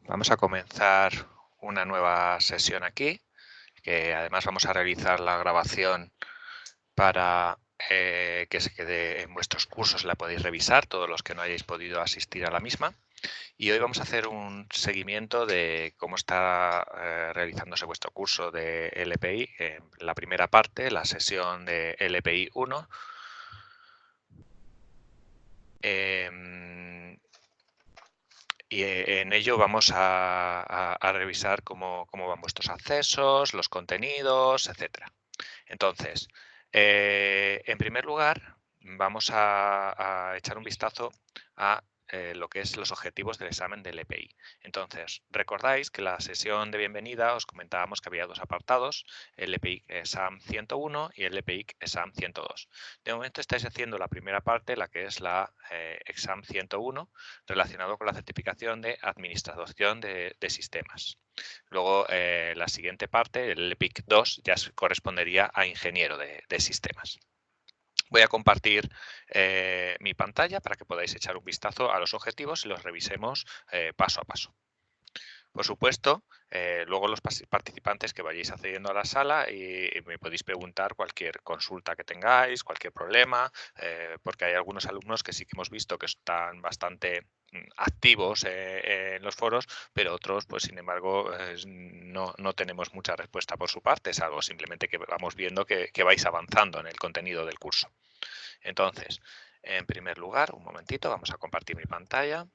Vamos a comenzar una nueva sesión aquí, que además vamos a realizar la grabación para que se quede en vuestros cursos, la podéis revisar, todos los que no hayáis podido asistir a la misma. Y hoy vamos a hacer un seguimiento de cómo está realizándose vuestro curso de LPI. La primera parte, la sesión de LPI 1. Y en ello vamos a revisar cómo van vuestros accesos, los contenidos, etcétera. Entonces, en primer lugar, vamos a echar un vistazo a lo que es los objetivos del examen del EPI. Entonces, recordáis que la sesión de bienvenida os comentábamos que había dos apartados, el EPI Exam 101 y el EPI Exam 102. De momento estáis haciendo la primera parte, la que es la Exam 101, relacionado con la certificación de administración de sistemas. Luego, la siguiente parte, el EPIC 2, ya correspondería a ingeniero de sistemas. Voy a compartir mi pantalla para que podáis echar un vistazo a los objetivos y los revisemos paso a paso. Por supuesto, luego los participantes que vayáis accediendo a la sala y me podéis preguntar cualquier consulta que tengáis, cualquier problema, porque hay algunos alumnos que sí que hemos visto que están bastante activos en los foros, pero otros, pues sin embargo, no tenemos mucha respuesta por su parte, es algo simplemente que vamos viendo que vais avanzando en el contenido del curso. Entonces, en primer lugar, un momentito, vamos a compartir mi pantalla.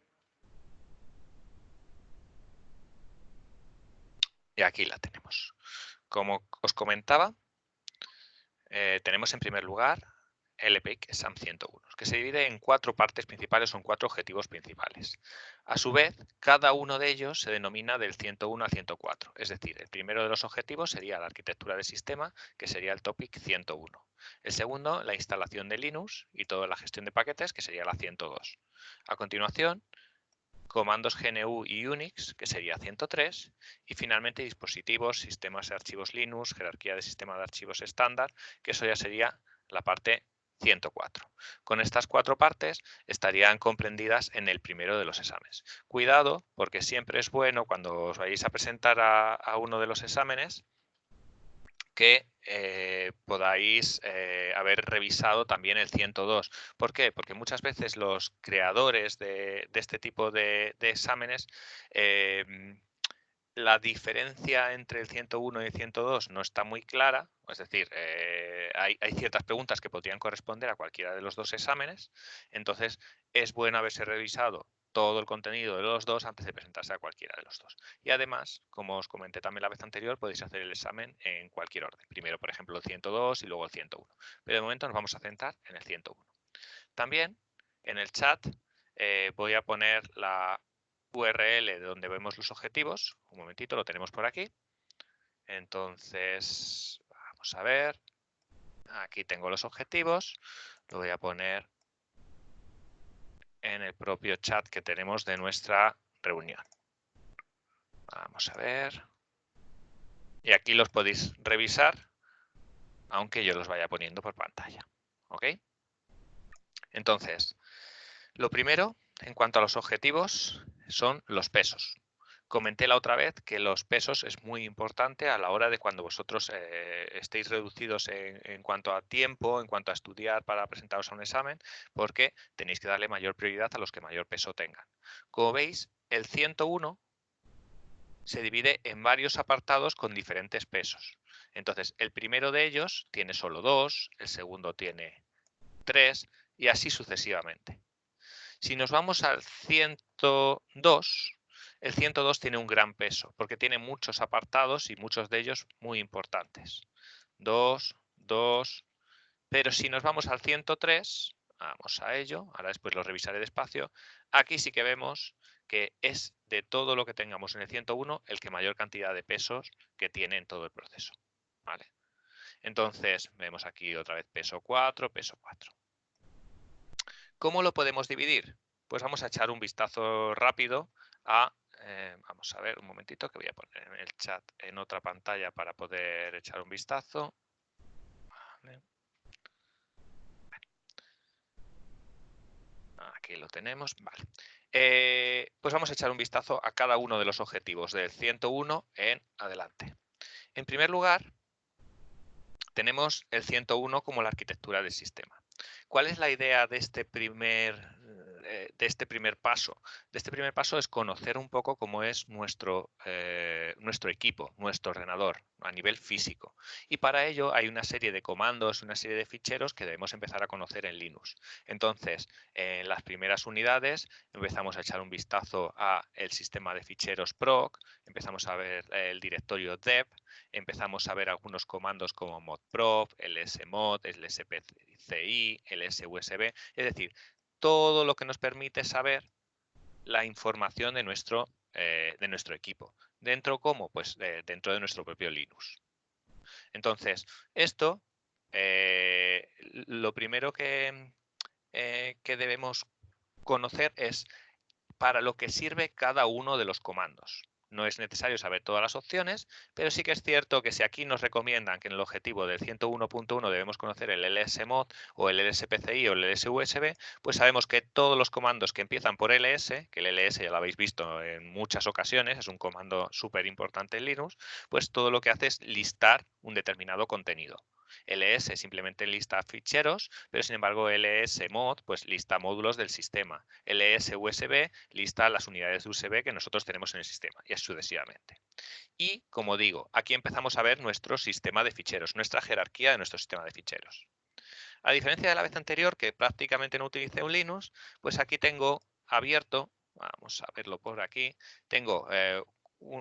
Y aquí la tenemos. Como os comentaba, tenemos en primer lugar el EPIC Exam 101, que se divide en 4 partes principales, son 4 objetivos principales. A su vez, cada uno de ellos se denomina del 101 al 104, es decir, el primero de los objetivos sería la arquitectura de sistema, que sería el topic 101. El segundo, la instalación de Linux y toda la gestión de paquetes, que sería la 102. A continuación, comandos GNU y Unix, que sería 103, y finalmente dispositivos, sistemas de archivos Linux, jerarquía de sistema de archivos estándar, que eso ya sería la parte 104. Con estas 4 partes estarían comprendidas en el primero de los exámenes. Cuidado, porque siempre es bueno cuando os vayáis a presentar a uno de los exámenes que podáis haber revisado también el 102. ¿Por qué? Porque muchas veces los creadores de este tipo de exámenes, la diferencia entre el 101 y el 102 no está muy clara, es decir, hay ciertas preguntas que podrían corresponder a cualquiera de los dos exámenes, entonces es bueno haberse revisado todo el contenido de los dos antes de presentarse a cualquiera de los dos. Y además, como os comenté también la vez anterior, podéis hacer el examen en cualquier orden. Primero, por ejemplo, el 102 y luego el 101. Pero de momento nos vamos a centrar en el 101. También en el chat voy a poner la URL de donde vemos los objetivos. Un momentito, lo tenemos por aquí. Entonces, vamos a ver. Aquí tengo los objetivos. Lo voy a poner en el propio chat que tenemos de nuestra reunión. Vamos a ver. Y aquí los podéis revisar, aunque yo los vaya poniendo por pantalla. ¿Ok? Entonces, lo primero, en cuanto a los objetivos, son los pesos. Comenté la otra vez que los pesos es muy importante a la hora de cuando vosotros estéis reducidos en cuanto a tiempo, en cuanto a estudiar para presentaros a un examen, porque tenéis que darle mayor prioridad a los que mayor peso tengan. Como veis, el 101 se divide en varios apartados con diferentes pesos. Entonces, el primero de ellos tiene solo 2, el segundo tiene 3 y así sucesivamente. Si nos vamos al 102, el 102 tiene un gran peso porque tiene muchos apartados y muchos de ellos muy importantes. 2, 2, pero si nos vamos al 103, vamos a ello, ahora después lo revisaré despacio, aquí sí que vemos que es de todo lo que tengamos en el 101 el que mayor cantidad de pesos que tiene en todo el proceso. ¿Vale? Entonces, vemos aquí otra vez peso 4, peso 4. ¿Cómo lo podemos dividir? Pues vamos a echar un vistazo rápido a, vamos a ver un momentito que voy a poner en el chat en otra pantalla para poder echar un vistazo. Vale. Aquí lo tenemos. Vale. Pues vamos a echar un vistazo a cada uno de los objetivos del 101 en adelante. En primer lugar, tenemos el 101 como la arquitectura del sistema. ¿Cuál es la idea de este primer paso? De este primer paso es conocer un poco cómo es nuestro equipo, nuestro ordenador a nivel físico. Y para ello hay una serie de comandos, una serie de ficheros que debemos empezar a conocer en Linux. Entonces, en las primeras unidades empezamos a echar un vistazo a el sistema de ficheros proc, empezamos a ver el directorio dev, empezamos a ver algunos comandos como modprof, lsmod, lspci, lsusb, es decir, todo lo que nos permite saber la información de nuestro equipo. ¿Dentro cómo? Pues dentro de nuestro propio Linux. Entonces, esto, lo primero que debemos conocer es para lo que sirve cada uno de los comandos. No es necesario saber todas las opciones, pero sí que es cierto que si aquí nos recomiendan que en el objetivo del 101.1 debemos conocer el lsmod o el lspci o el lsusb, pues sabemos que todos los comandos que empiezan por ls, que el ls ya lo habéis visto en muchas ocasiones, es un comando súper importante en Linux, pues todo lo que hace es listar un determinado contenido. ls simplemente lista ficheros, pero sin embargo lsmod pues lista módulos del sistema. lsusb lista las unidades de USB que nosotros tenemos en el sistema y así sucesivamente. Y como digo, aquí empezamos a ver nuestro sistema de ficheros, nuestra jerarquía de nuestro sistema de ficheros. A diferencia de la vez anterior, que prácticamente no utilicé un Linux, pues aquí tengo abierto, vamos a verlo por aquí, tengo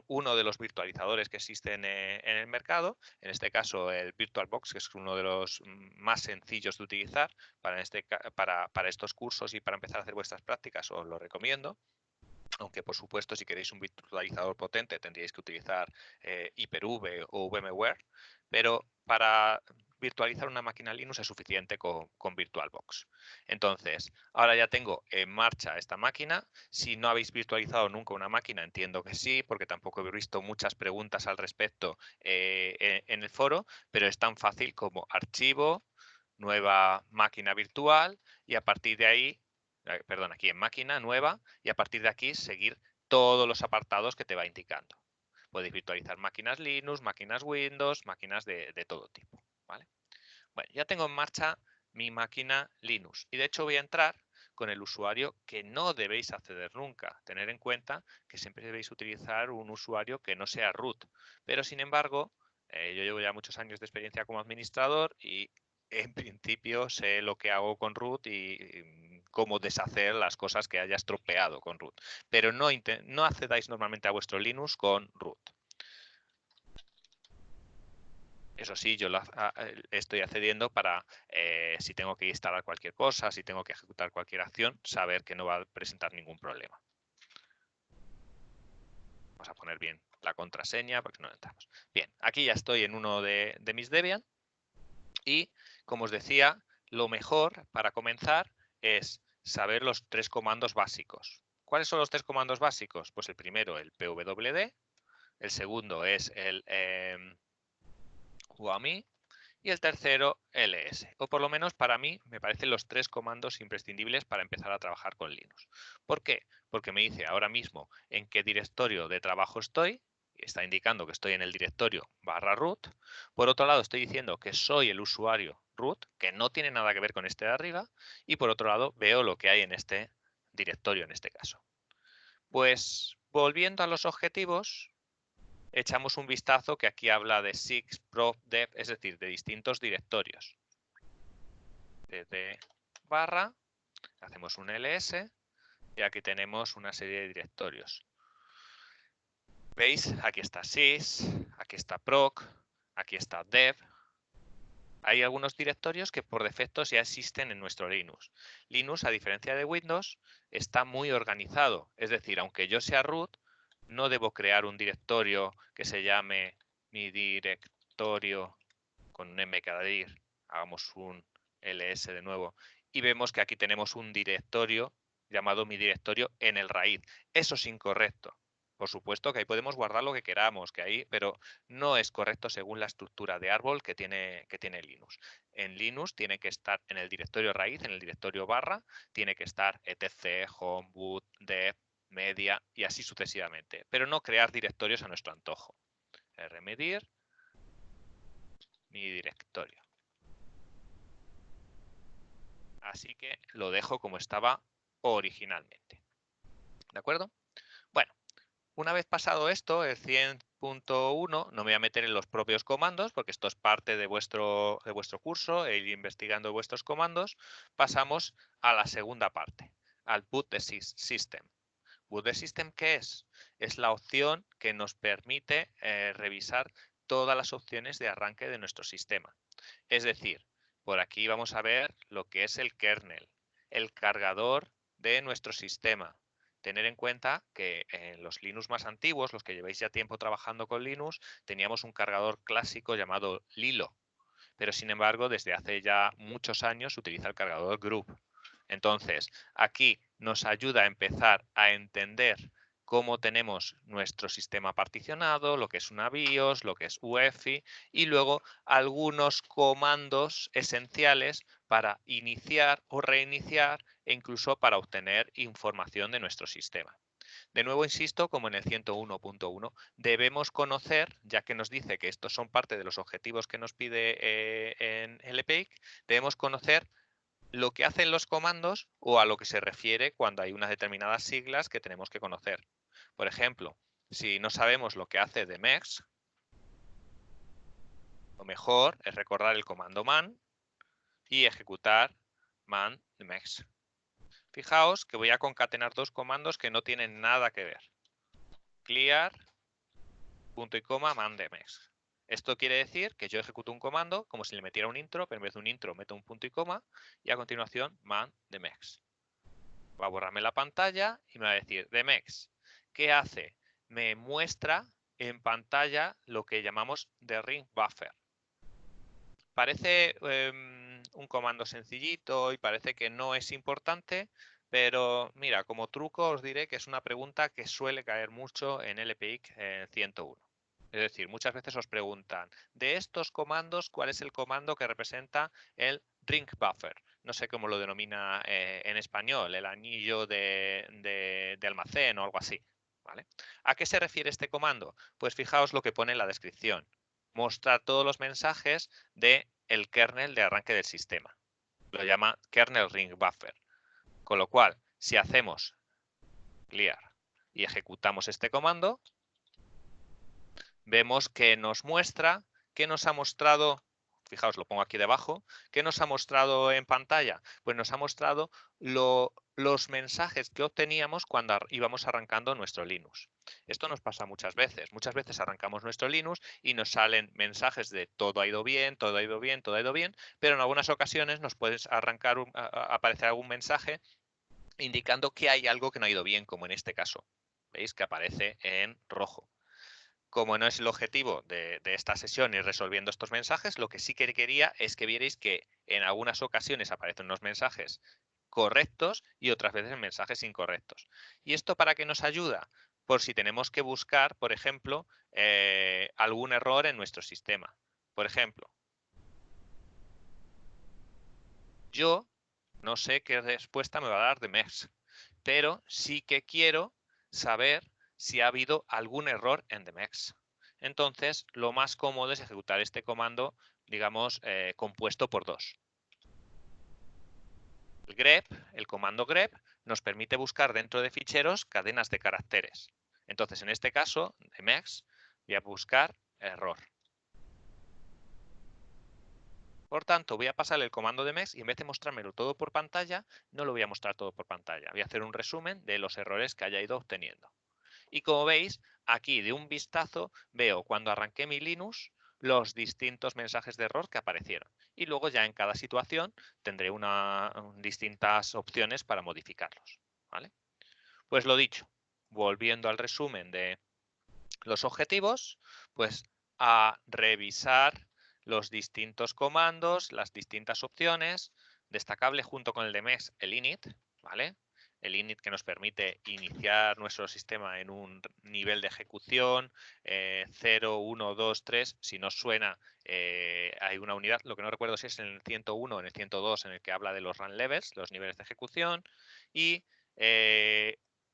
uno de los virtualizadores que existen en el mercado, en este caso el VirtualBox, que es uno de los más sencillos de utilizar para estos cursos y para empezar a hacer vuestras prácticas, os lo recomiendo. Aunque, por supuesto, si queréis un virtualizador potente tendríais que utilizar Hyper-V o VMware, pero para virtualizar una máquina Linux es suficiente con VirtualBox. Entonces, ahora ya tengo en marcha esta máquina. Si no habéis virtualizado nunca una máquina, entiendo que sí, porque tampoco he visto muchas preguntas al respecto en el foro, pero es tan fácil como archivo, nueva máquina virtual y a partir de ahí, perdón, aquí en máquina nueva y a partir de aquí seguir todos los apartados que te va indicando. Podéis virtualizar máquinas Linux, máquinas Windows, máquinas de todo tipo, ¿vale? Bueno, ya tengo en marcha mi máquina Linux y de hecho voy a entrar con el usuario que no debéis acceder nunca. Tener en cuenta que siempre debéis utilizar un usuario que no sea root, pero sin embargo, yo llevo ya muchos años de experiencia como administrador y en principio sé lo que hago con root y cómo deshacer las cosas que haya estropeado con root. Pero no accedáis normalmente a vuestro Linux con root. Eso sí, yo estoy accediendo para, si tengo que instalar cualquier cosa, si tengo que ejecutar cualquier acción, saber que no va a presentar ningún problema. Vamos a poner bien la contraseña porque no entramos. Bien, aquí ya estoy en uno de mis Debian y, como os decía, lo mejor para comenzar es saber los tres comandos básicos. ¿Cuáles son los tres comandos básicos? Pues el primero, el pwd, el segundo es el wami y el tercero ls, o por lo menos para mí me parecen los tres comandos imprescindibles para empezar a trabajar con Linux. ¿Por qué? Porque me dice ahora mismo en qué directorio de trabajo estoy, y está indicando que estoy en el directorio /root. Por otro lado estoy diciendo que soy el usuario root, que no tiene nada que ver con este de arriba, y por otro lado veo lo que hay en este directorio en este caso. Pues volviendo a los objetivos, echamos un vistazo que aquí habla de six, prof, dev, es decir, de distintos directorios. Desde barra, hacemos un ls y aquí tenemos una serie de directorios. ¿Veis? Aquí está sys, aquí está proc, aquí está dev. Hay algunos directorios que por defecto ya existen en nuestro Linux. Linux, a diferencia de Windows, está muy organizado. Es decir, aunque yo sea root, no debo crear un directorio que se llame mi directorio con un mkdir. Hagamos un ls de nuevo. Y vemos que aquí tenemos un directorio llamado mi directorio en el raíz. Eso es incorrecto, Por supuesto que ahí podemos guardar lo que queramos, pero no es correcto según la estructura de árbol que tiene Linux. En Linux tiene que estar en el directorio raíz, en el directorio barra, tiene que estar etc, home, boot, dev, media y así sucesivamente. Pero no crear directorios a nuestro antojo. Rmedir, mi directorio. Así que lo dejo como estaba originalmente. ¿De acuerdo? Bueno, una vez pasado esto, el 100.1, no me voy a meter en los propios comandos porque esto es parte de vuestro curso, e ir investigando vuestros comandos. Pasamos a la segunda parte, al boot the system. Boot the system, ¿qué es? Es la opción que nos permite revisar todas las opciones de arranque de nuestro sistema. Es decir, por aquí vamos a ver lo que es el kernel, el cargador de nuestro sistema. Tener en cuenta que en los Linux más antiguos, los que lleváis ya tiempo trabajando con Linux, teníamos un cargador clásico llamado Lilo, pero sin embargo desde hace ya muchos años se utiliza el cargador Group. Entonces, aquí nos ayuda a empezar a entender cómo tenemos nuestro sistema particionado, lo que es una BIOS, lo que es UEFI y luego algunos comandos esenciales para iniciar o reiniciar e incluso para obtener información de nuestro sistema. De nuevo, insisto, como en el 101.1, debemos conocer, ya que nos dice que estos son parte de los objetivos que nos pide en LPIC, debemos conocer lo que hacen los comandos o a lo que se refiere cuando hay unas determinadas siglas que tenemos que conocer. Por ejemplo, si no sabemos lo que hace dmex, lo mejor es recordar el comando man y ejecutar man dmex. Fijaos que voy a concatenar dos comandos que no tienen nada que ver. Clear, punto y coma, man dmex. Esto quiere decir que yo ejecuto un comando como si le metiera un intro, pero en vez de un intro meto un punto y coma y a continuación man dmex. Va a borrarme la pantalla y me va a decir dmex. ¿Qué hace? Me muestra en pantalla lo que llamamos the ring buffer. Parece un comando sencillito y parece que no es importante, pero mira, como truco os diré que es una pregunta que suele caer mucho en LPIC 101. Es decir, muchas veces os preguntan, de estos comandos, ¿cuál es el comando que representa el ring buffer? No sé cómo lo denomina en español, el anillo de almacén o algo así. ¿Vale? ¿A qué se refiere este comando? Pues fijaos lo que pone en la descripción. Mostrar todos los mensajes del kernel de arranque del sistema. Lo llama kernel ring buffer. Con lo cual, si hacemos clear y ejecutamos este comando, vemos que nos muestra, que nos ha mostrado, fijaos, lo pongo aquí debajo, ¿qué nos ha mostrado en pantalla? Pues nos ha mostrado los mensajes que obteníamos cuando íbamos arrancando nuestro Linux. Esto nos pasa muchas veces. Muchas veces arrancamos nuestro Linux y nos salen mensajes de todo ha ido bien, todo ha ido bien, todo ha ido bien, pero en algunas ocasiones nos puede aparecer algún mensaje indicando que hay algo que no ha ido bien, como en este caso. ¿Veis? Que aparece en rojo. Como no es el objetivo de esta sesión ir resolviendo estos mensajes, lo que sí que quería es que vierais que en algunas ocasiones aparecen unos mensajes correctos y otras veces mensajes incorrectos. ¿Y esto para qué nos ayuda? Por si tenemos que buscar, por ejemplo, algún error en nuestro sistema. Por ejemplo, yo no sé qué respuesta me va a dar dmex, pero sí que quiero saber si ha habido algún error en dmex. Entonces, lo más cómodo es ejecutar este comando, digamos, compuesto por dos. El grep, el comando grep, nos permite buscar dentro de ficheros cadenas de caracteres. Entonces, en este caso, dmex, voy a buscar error. Por tanto, voy a pasarle el comando dmex y en vez de mostrármelo todo por pantalla, no lo voy a mostrar todo por pantalla. Voy a hacer un resumen de los errores que haya ido obteniendo. Y como veis, aquí de un vistazo veo cuando arranqué mi Linux los distintos mensajes de error que aparecieron. Y luego ya en cada situación tendré distintas opciones para modificarlos. ¿Vale? Pues lo dicho, volviendo al resumen de los objetivos, pues a revisar los distintos comandos, las distintas opciones, destacable junto con el de MEX, el init, ¿vale? el init que nos permite iniciar nuestro sistema en un nivel de ejecución, 0, 1, 2, 3, si no suena, hay una unidad, lo que no recuerdo si es en el 101 o en el 102, en el que habla de los run levels, los niveles de ejecución, y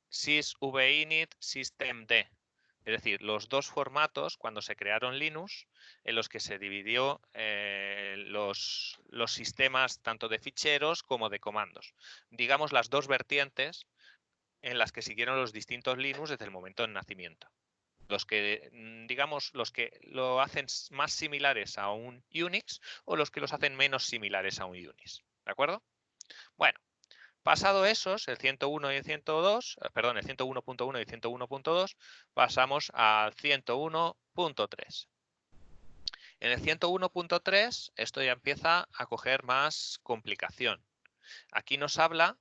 sysvinit systemd. Es decir, los dos formatos cuando se crearon Linux en los que se dividió los sistemas tanto de ficheros como de comandos. Digamos las dos vertientes en las que siguieron los distintos Linux desde el momento del nacimiento. Los que, digamos, los que lo hacen más similares a un Unix o los que los hacen menos similares a un Unix. ¿De acuerdo? Bueno, pasado esos, el 101 y el 102, perdón, el 101.1 y el 101.2, pasamos al 101.3. En el 101.3 esto ya empieza a coger más complicación. Aquí nos habla,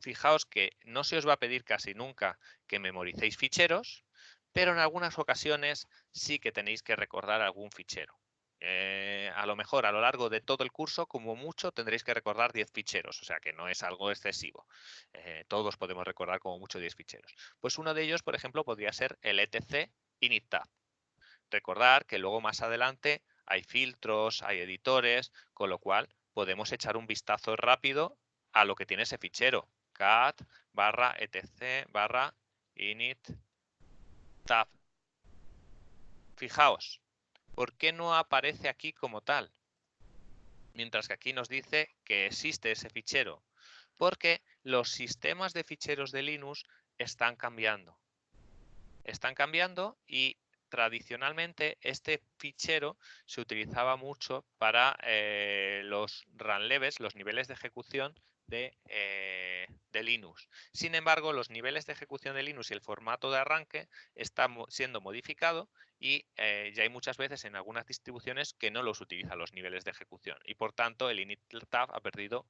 fijaos que no se os va a pedir casi nunca que memoricéis ficheros, pero en algunas ocasiones sí que tenéis que recordar algún fichero. A lo mejor a lo largo de todo el curso, como mucho, tendréis que recordar 10 ficheros, o sea que no es algo excesivo. Todos podemos recordar como mucho 10 ficheros. Pues uno de ellos, por ejemplo, podría ser el etc inittab. Recordar que luego más adelante hay filtros, hay editores, con lo cual podemos echar un vistazo rápido a lo que tiene ese fichero. cat /etc /init tab. Fijaos, ¿por qué no aparece aquí como tal? Mientras que aquí nos dice que existe ese fichero. Porque los sistemas de ficheros de Linux están cambiando. Están cambiando y tradicionalmente este fichero se utilizaba mucho para los run levels, los niveles de ejecución de Linux. Sin embargo, los niveles de ejecución de Linux y el formato de arranque está siendo modificado y ya hay muchas veces en algunas distribuciones que no los utilizan los niveles de ejecución y por tanto el inittab ha perdido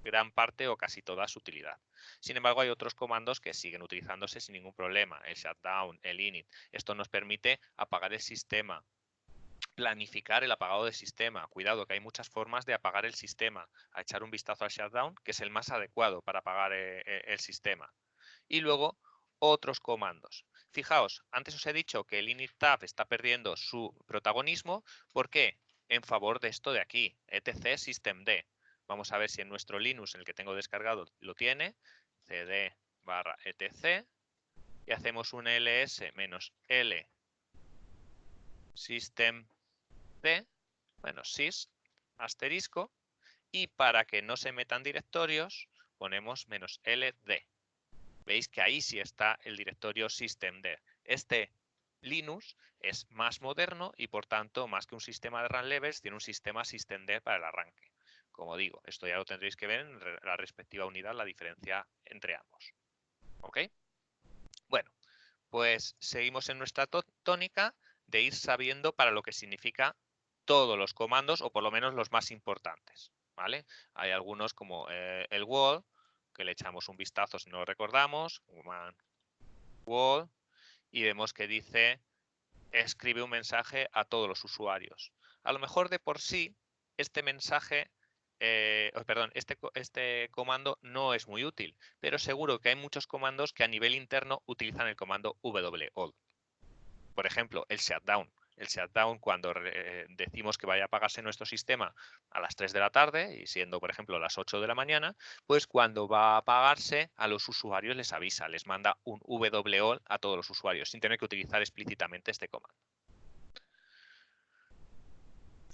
gran parte o casi toda su utilidad. Sin embargo, hay otros comandos que siguen utilizándose sin ningún problema. El shutdown, el init. Esto nos permite apagar el sistema, planificar el apagado del sistema. Cuidado, que hay muchas formas de apagar el sistema. A echar un vistazo al shutdown, que es el más adecuado para apagar el sistema. Y luego, otros comandos. Fijaos, antes os he dicho que el inittab está perdiendo su protagonismo. ¿Por qué? En favor de esto de aquí, etc systemd. Vamos a ver si en nuestro Linux, en el que tengo descargado, lo tiene. cd /etc y hacemos un ls-l systemd, bueno, sys asterisco, y para que no se metan directorios ponemos -ld. Veis que ahí sí está el directorio systemd. Este Linux es más moderno y por tanto, más que un sistema de run levels, tiene un sistema systemd para el arranque. Como digo, esto ya lo tendréis que ver en la respectiva unidad, la diferencia entre ambos. ¿Ok? Bueno, pues seguimos en nuestra tónica de ir sabiendo para lo que significa todos los comandos o por lo menos los más importantes. ¿Vale? Hay algunos como el wall, que le echamos un vistazo si no lo recordamos, command wall, y vemos que dice escribe un mensaje a todos los usuarios. A lo mejor de por sí este mensaje, perdón, este comando no es muy útil, pero seguro que hay muchos comandos que a nivel interno utilizan el comando wall. Por ejemplo, el shutdown. El shutdown, cuando decimos que vaya a apagarse nuestro sistema a las 3 de la tarde, y siendo, por ejemplo, las 8 de la mañana, pues cuando va a apagarse, a los usuarios les avisa, les manda un wall a todos los usuarios, sin tener que utilizar explícitamente este comando.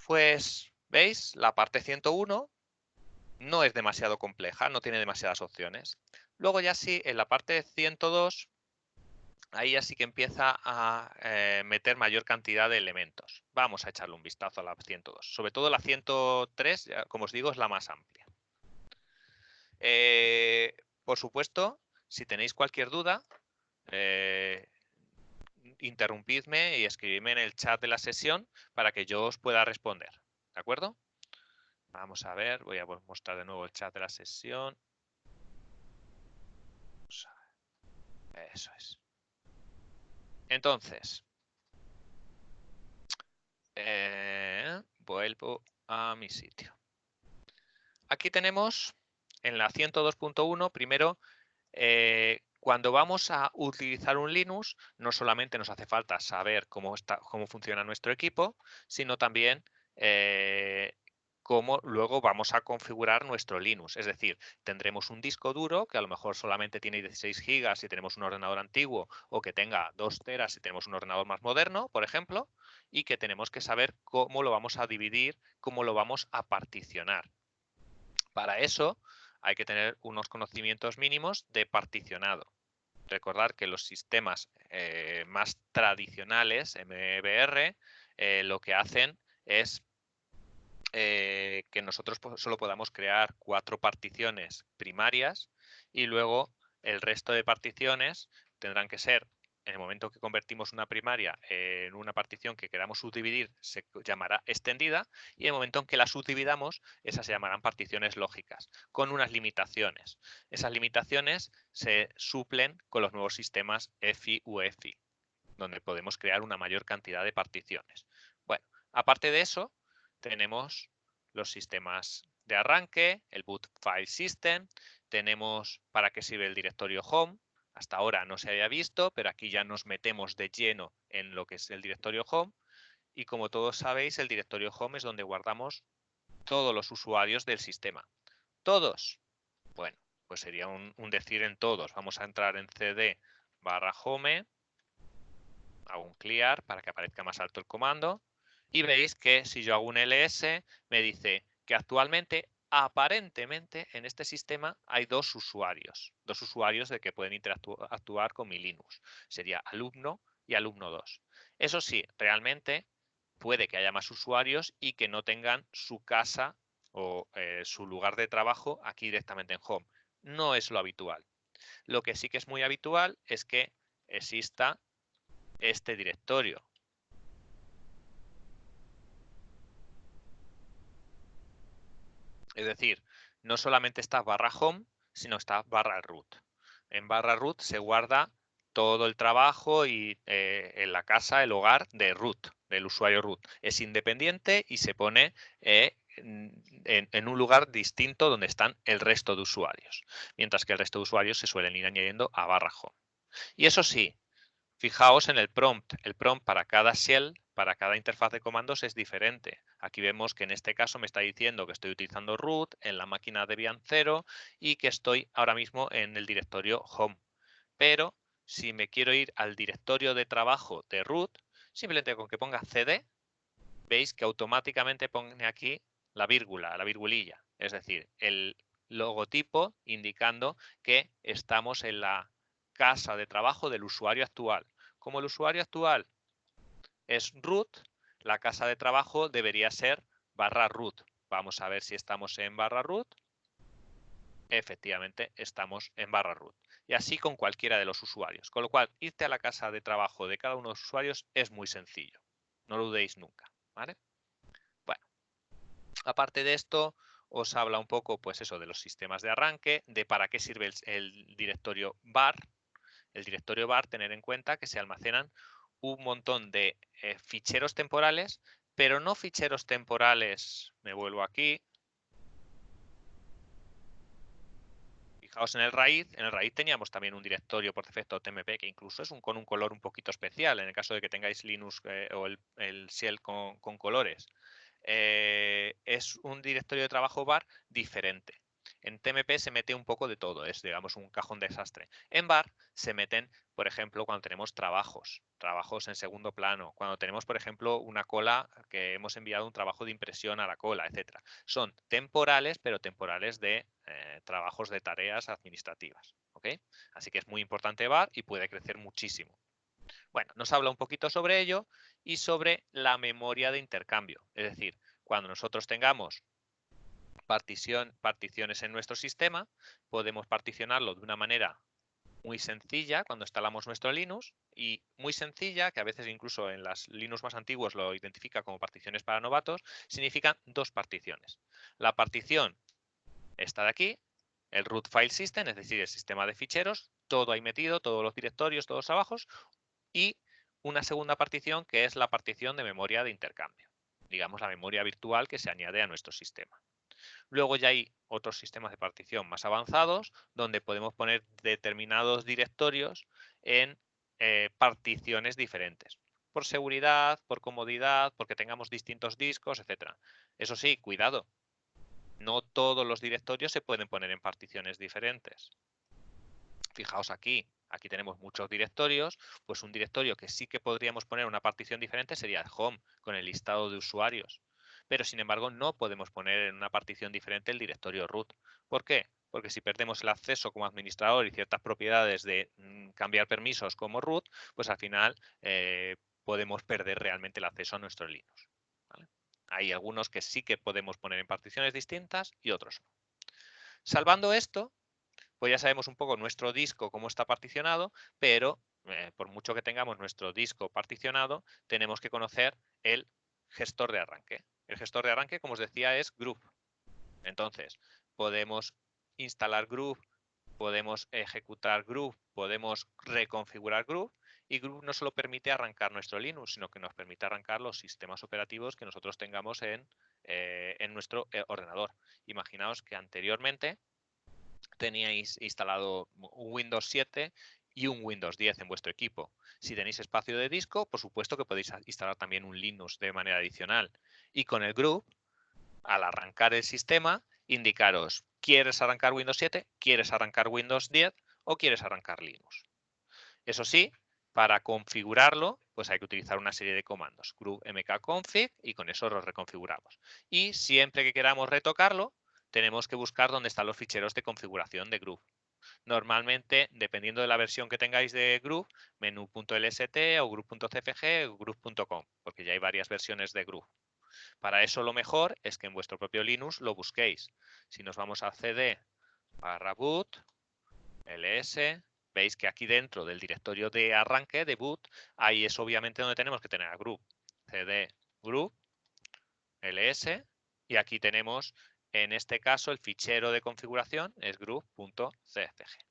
Pues, ¿veis? La parte 101 no es demasiado compleja, no tiene demasiadas opciones. Luego ya sí, en la parte 102, ahí ya sí que empieza a meter mayor cantidad de elementos. Vamos a echarle un vistazo a la 102. Sobre todo la 103, como os digo, es la más amplia. Por supuesto, si tenéis cualquier duda, interrumpidme y escribidme en el chat de la sesión para que yo os pueda responder. ¿De acuerdo? Vamos a ver, voy a mostrar de nuevo el chat de la sesión. Eso es. Entonces, vuelvo a mi sitio. Aquí tenemos en la 102.1, primero, Cuando vamos a utilizar un Linux, no solamente nos hace falta saber cómo funciona nuestro equipo, sino también cómo luego vamos a configurar nuestro Linux. Es decir, tendremos un disco duro que a lo mejor solamente tiene 16 gigas si tenemos un ordenador antiguo, o que tenga 2 teras si tenemos un ordenador más moderno, por ejemplo, y que tenemos que saber cómo lo vamos a dividir, cómo lo vamos a particionar. Para eso hay que tener unos conocimientos mínimos de particionado. Recordar que los sistemas más tradicionales, MBR, lo que hacen es que nosotros solo podamos crear 4 particiones primarias, y luego el resto de particiones tendrán que ser, en el momento que convertimos una primaria en una partición que queramos subdividir, se llamará extendida, y en el momento en que la subdividamos, esas se llamarán particiones lógicas, con unas limitaciones. Esas limitaciones se suplen con los nuevos sistemas EFI u EFI, donde podemos crear una mayor cantidad de particiones. Bueno, aparte de eso, tenemos los sistemas de arranque, el boot file system, tenemos para qué sirve el directorio home. Hasta ahora no se había visto, pero aquí ya nos metemos de lleno en lo que es el directorio home. Y como todos sabéis, el directorio home es donde guardamos todos los usuarios del sistema. ¿Todos? Bueno, pues sería un decir en todos. Vamos a entrar en cd/home, hago un clear para que aparezca más alto el comando, y veis que si yo hago un ls, me dice que actualmente, aparentemente, en este sistema hay dos usuarios de que pueden interactuar con mi Linux. Sería alumno y alumno 2. Eso sí, realmente puede que haya más usuarios y que no tengan su casa o su lugar de trabajo aquí directamente en Home. No es lo habitual. Lo que sí que es muy habitual es que exista este directorio. Es decir, no solamente está /home, sino está /root. En /root se guarda todo el trabajo y en la casa, el hogar de root, del usuario root. Es independiente y se pone en un lugar distinto donde están el resto de usuarios. Mientras que el resto de usuarios se suelen ir añadiendo a /home. Y eso sí, fijaos en el prompt. El prompt para cada shell, para cada interfaz de comandos es diferente. Aquí vemos que en este caso me está diciendo que estoy utilizando root en la máquina Debian 0 y que estoy ahora mismo en el directorio home. Pero si me quiero ir al directorio de trabajo de root, simplemente con que ponga cd, veis que automáticamente pone aquí la vírgula, la virgulilla. Es decir, el logotipo indicando que estamos en la casa de trabajo del usuario actual. Como el usuario actual es root, la casa de trabajo debería ser /root. Vamos a ver si estamos en /root. Efectivamente, estamos en /root. Y así con cualquiera de los usuarios. Con lo cual, irte a la casa de trabajo de cada uno de los usuarios es muy sencillo. No lo dudéis nunca, ¿vale? Bueno, aparte de esto, os habla un poco, pues eso, de los sistemas de arranque, de para qué sirve el directorio var. El directorio var, tener en cuenta que se almacenan un montón de ficheros temporales, pero no ficheros temporales, me vuelvo aquí. Fijaos en el raíz teníamos también un directorio por defecto TMP que incluso es con un color un poquito especial, en el caso de que tengáis Linux o el shell con colores. Es un directorio de trabajo var diferente. En TMP se mete un poco de todo, es digamos un cajón desastre. En var se meten, por ejemplo, cuando tenemos trabajos en segundo plano, cuando tenemos, por ejemplo, una cola que hemos enviado un trabajo de impresión a la cola, etcétera. Son temporales, pero temporales de trabajos de tareas administrativas. ¿Ok? Así que es muy importante var y puede crecer muchísimo. Bueno, nos habla un poquito sobre ello y sobre la memoria de intercambio. Es decir, cuando nosotros tengamos particiones en nuestro sistema, podemos particionarlo de una manera muy sencilla cuando instalamos nuestro Linux, y muy sencilla, que a veces incluso en las Linux más antiguos lo identifica como particiones para novatos, significan dos particiones. La partición está de aquí, el root file system, es decir, el sistema de ficheros, todo ahí metido, todos los directorios, todos los trabajos, y una segunda partición que es la partición de memoria de intercambio, digamos la memoria virtual que se añade a nuestro sistema. Luego ya hay otros sistemas de partición más avanzados donde podemos poner determinados directorios en particiones diferentes. Por seguridad, por comodidad, porque tengamos distintos discos, etc. Eso sí, cuidado. No todos los directorios se pueden poner en particiones diferentes. Fijaos aquí tenemos muchos directorios, pues un directorio que sí que podríamos poner una partición diferente sería el home, con el listado de usuarios. Pero sin embargo no podemos poner en una partición diferente el directorio root. ¿Por qué? Porque si perdemos el acceso como administrador y ciertas propiedades de cambiar permisos como root, pues al final podemos perder realmente el acceso a nuestro Linux. ¿Vale? Hay algunos que sí que podemos poner en particiones distintas y otros no. Salvando esto, pues ya sabemos un poco nuestro disco, cómo está particionado, pero por mucho que tengamos nuestro disco particionado, tenemos que conocer el gestor de arranque. El gestor de arranque, como os decía, es Groove. Entonces, podemos instalar Groove, podemos ejecutar Groove, podemos reconfigurar Groove, y Groove no solo permite arrancar nuestro Linux, sino que nos permite arrancar los sistemas operativos que nosotros tengamos en nuestro ordenador. Imaginaos que anteriormente teníais instalado un Windows 7 y un Windows 10 en vuestro equipo. Si tenéis espacio de disco, por supuesto que podéis instalar también un Linux de manera adicional. Y con el Groove, al arrancar el sistema, indicaros, ¿quieres arrancar Windows 7? ¿Quieres arrancar Windows 10? ¿O quieres arrancar Linux? Eso sí, para configurarlo, pues hay que utilizar una serie de comandos. Groove mkconfig y con eso lo reconfiguramos. Y siempre que queramos retocarlo, tenemos que buscar dónde están los ficheros de configuración de Groove. Normalmente, dependiendo de la versión que tengáis de Groove, menú.lst o groove.cfg o groove.com, porque ya hay varias versiones de Groove. Para eso lo mejor es que en vuestro propio Linux lo busquéis. Si nos vamos a cd/boot, ls, veis que aquí dentro del directorio de arranque, de boot, ahí es obviamente donde tenemos que tener a Groove. cd groove, ls, y aquí tenemos, en este caso, el fichero de configuración es groove.cfg.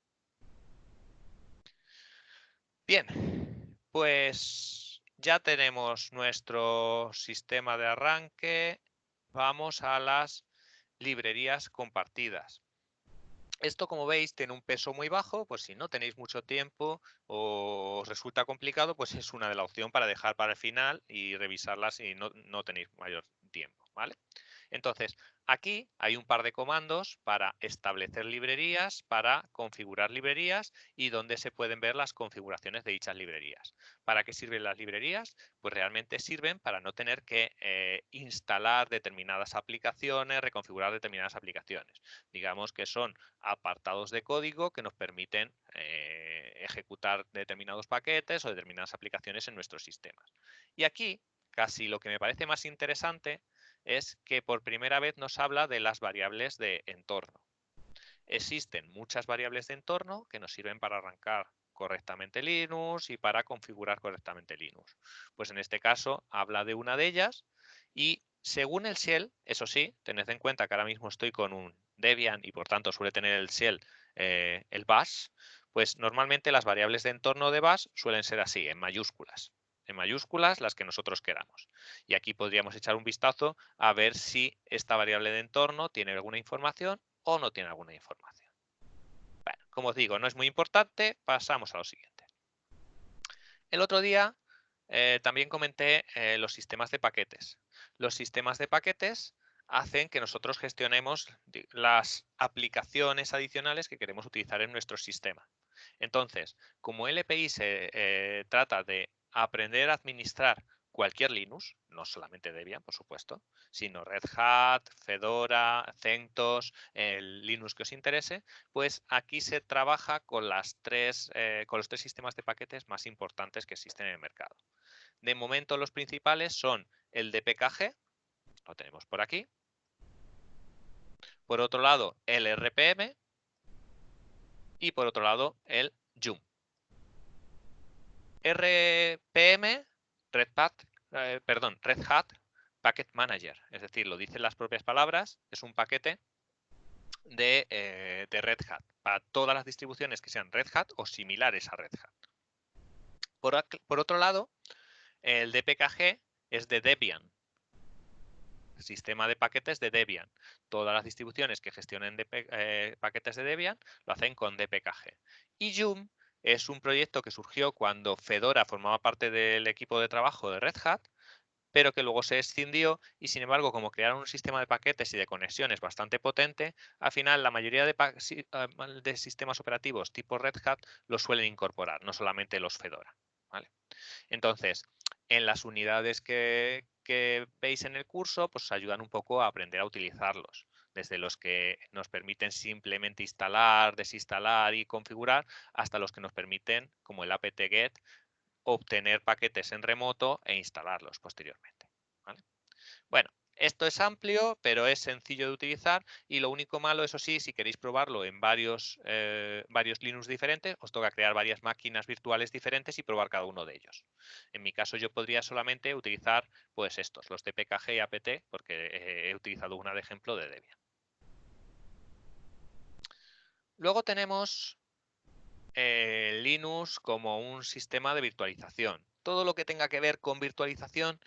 Bien, pues ya tenemos nuestro sistema de arranque. Vamos a las librerías compartidas. Esto, como veis, tiene un peso muy bajo, pues si no tenéis mucho tiempo o os resulta complicado, pues es una de las opciones para dejar para el final y revisarlas si no tenéis mayor tiempo, ¿vale? Entonces, aquí hay un par de comandos para establecer librerías, para configurar librerías y donde se pueden ver las configuraciones de dichas librerías. ¿Para qué sirven las librerías? Pues realmente sirven para no tener que instalar determinadas aplicaciones, reconfigurar determinadas aplicaciones. Digamos que son apartados de código que nos permiten ejecutar determinados paquetes o determinadas aplicaciones en nuestros sistemas. Y aquí, casi lo que me parece más interesante es que por primera vez nos habla de las variables de entorno. Existen muchas variables de entorno que nos sirven para arrancar correctamente Linux y para configurar correctamente Linux. Pues en este caso habla de una de ellas y según el shell, eso sí, tened en cuenta que ahora mismo estoy con un Debian y por tanto suele tener el shell el bash, pues normalmente las variables de entorno de bash suelen ser así, en mayúsculas las que nosotros queramos. Y aquí podríamos echar un vistazo a ver si esta variable de entorno tiene alguna información o no tiene alguna información. Bueno, como os digo, no es muy importante, pasamos a lo siguiente. El otro día también comenté los sistemas de paquetes. Los sistemas de paquetes hacen que nosotros gestionemos las aplicaciones adicionales que queremos utilizar en nuestro sistema. Entonces, como LPI se trata de aprender a administrar cualquier Linux, no solamente Debian, por supuesto, sino Red Hat, Fedora, CentOS, el Linux que os interese, pues aquí se trabaja con los tres sistemas de paquetes más importantes que existen en el mercado. De momento los principales son el DPKG, lo tenemos por aquí. Por otro lado, el RPM y por otro lado, el Yum. RPM, Red Hat Packet Manager, es decir, lo dicen las propias palabras, es un paquete de Red Hat para todas las distribuciones que sean Red Hat o similares a Red Hat. Por otro lado, el DPKG es de Debian. sistema de paquetes de Debian. Todas las distribuciones que gestionen paquetes de Debian lo hacen con dpkg. Y Yum es un proyecto que surgió cuando Fedora formaba parte del equipo de trabajo de Red Hat, pero que luego se escindió y, sin embargo, como crearon un sistema de paquetes y de conexiones bastante potente, al final la mayoría de sistemas operativos tipo Red Hat los suelen incorporar, no solamente los Fedora, ¿vale? Entonces, en las unidades que veis en el curso, pues os ayudan un poco a aprender a utilizarlos, desde los que nos permiten simplemente instalar, desinstalar y configurar, hasta los que nos permiten, como el apt-get, obtener paquetes en remoto e instalarlos posteriormente, ¿vale? Bueno, esto es amplio, pero es sencillo de utilizar, y lo único malo, eso sí, si queréis probarlo en varios Linux diferentes, os toca crear varias máquinas virtuales diferentes y probar cada uno de ellos. En mi caso, yo podría solamente utilizar pues estos, los dpkg y apt, porque he utilizado una de ejemplo de Debian. Luego tenemos Linux como un sistema de virtualización. Todo lo que tenga que ver con virtualización,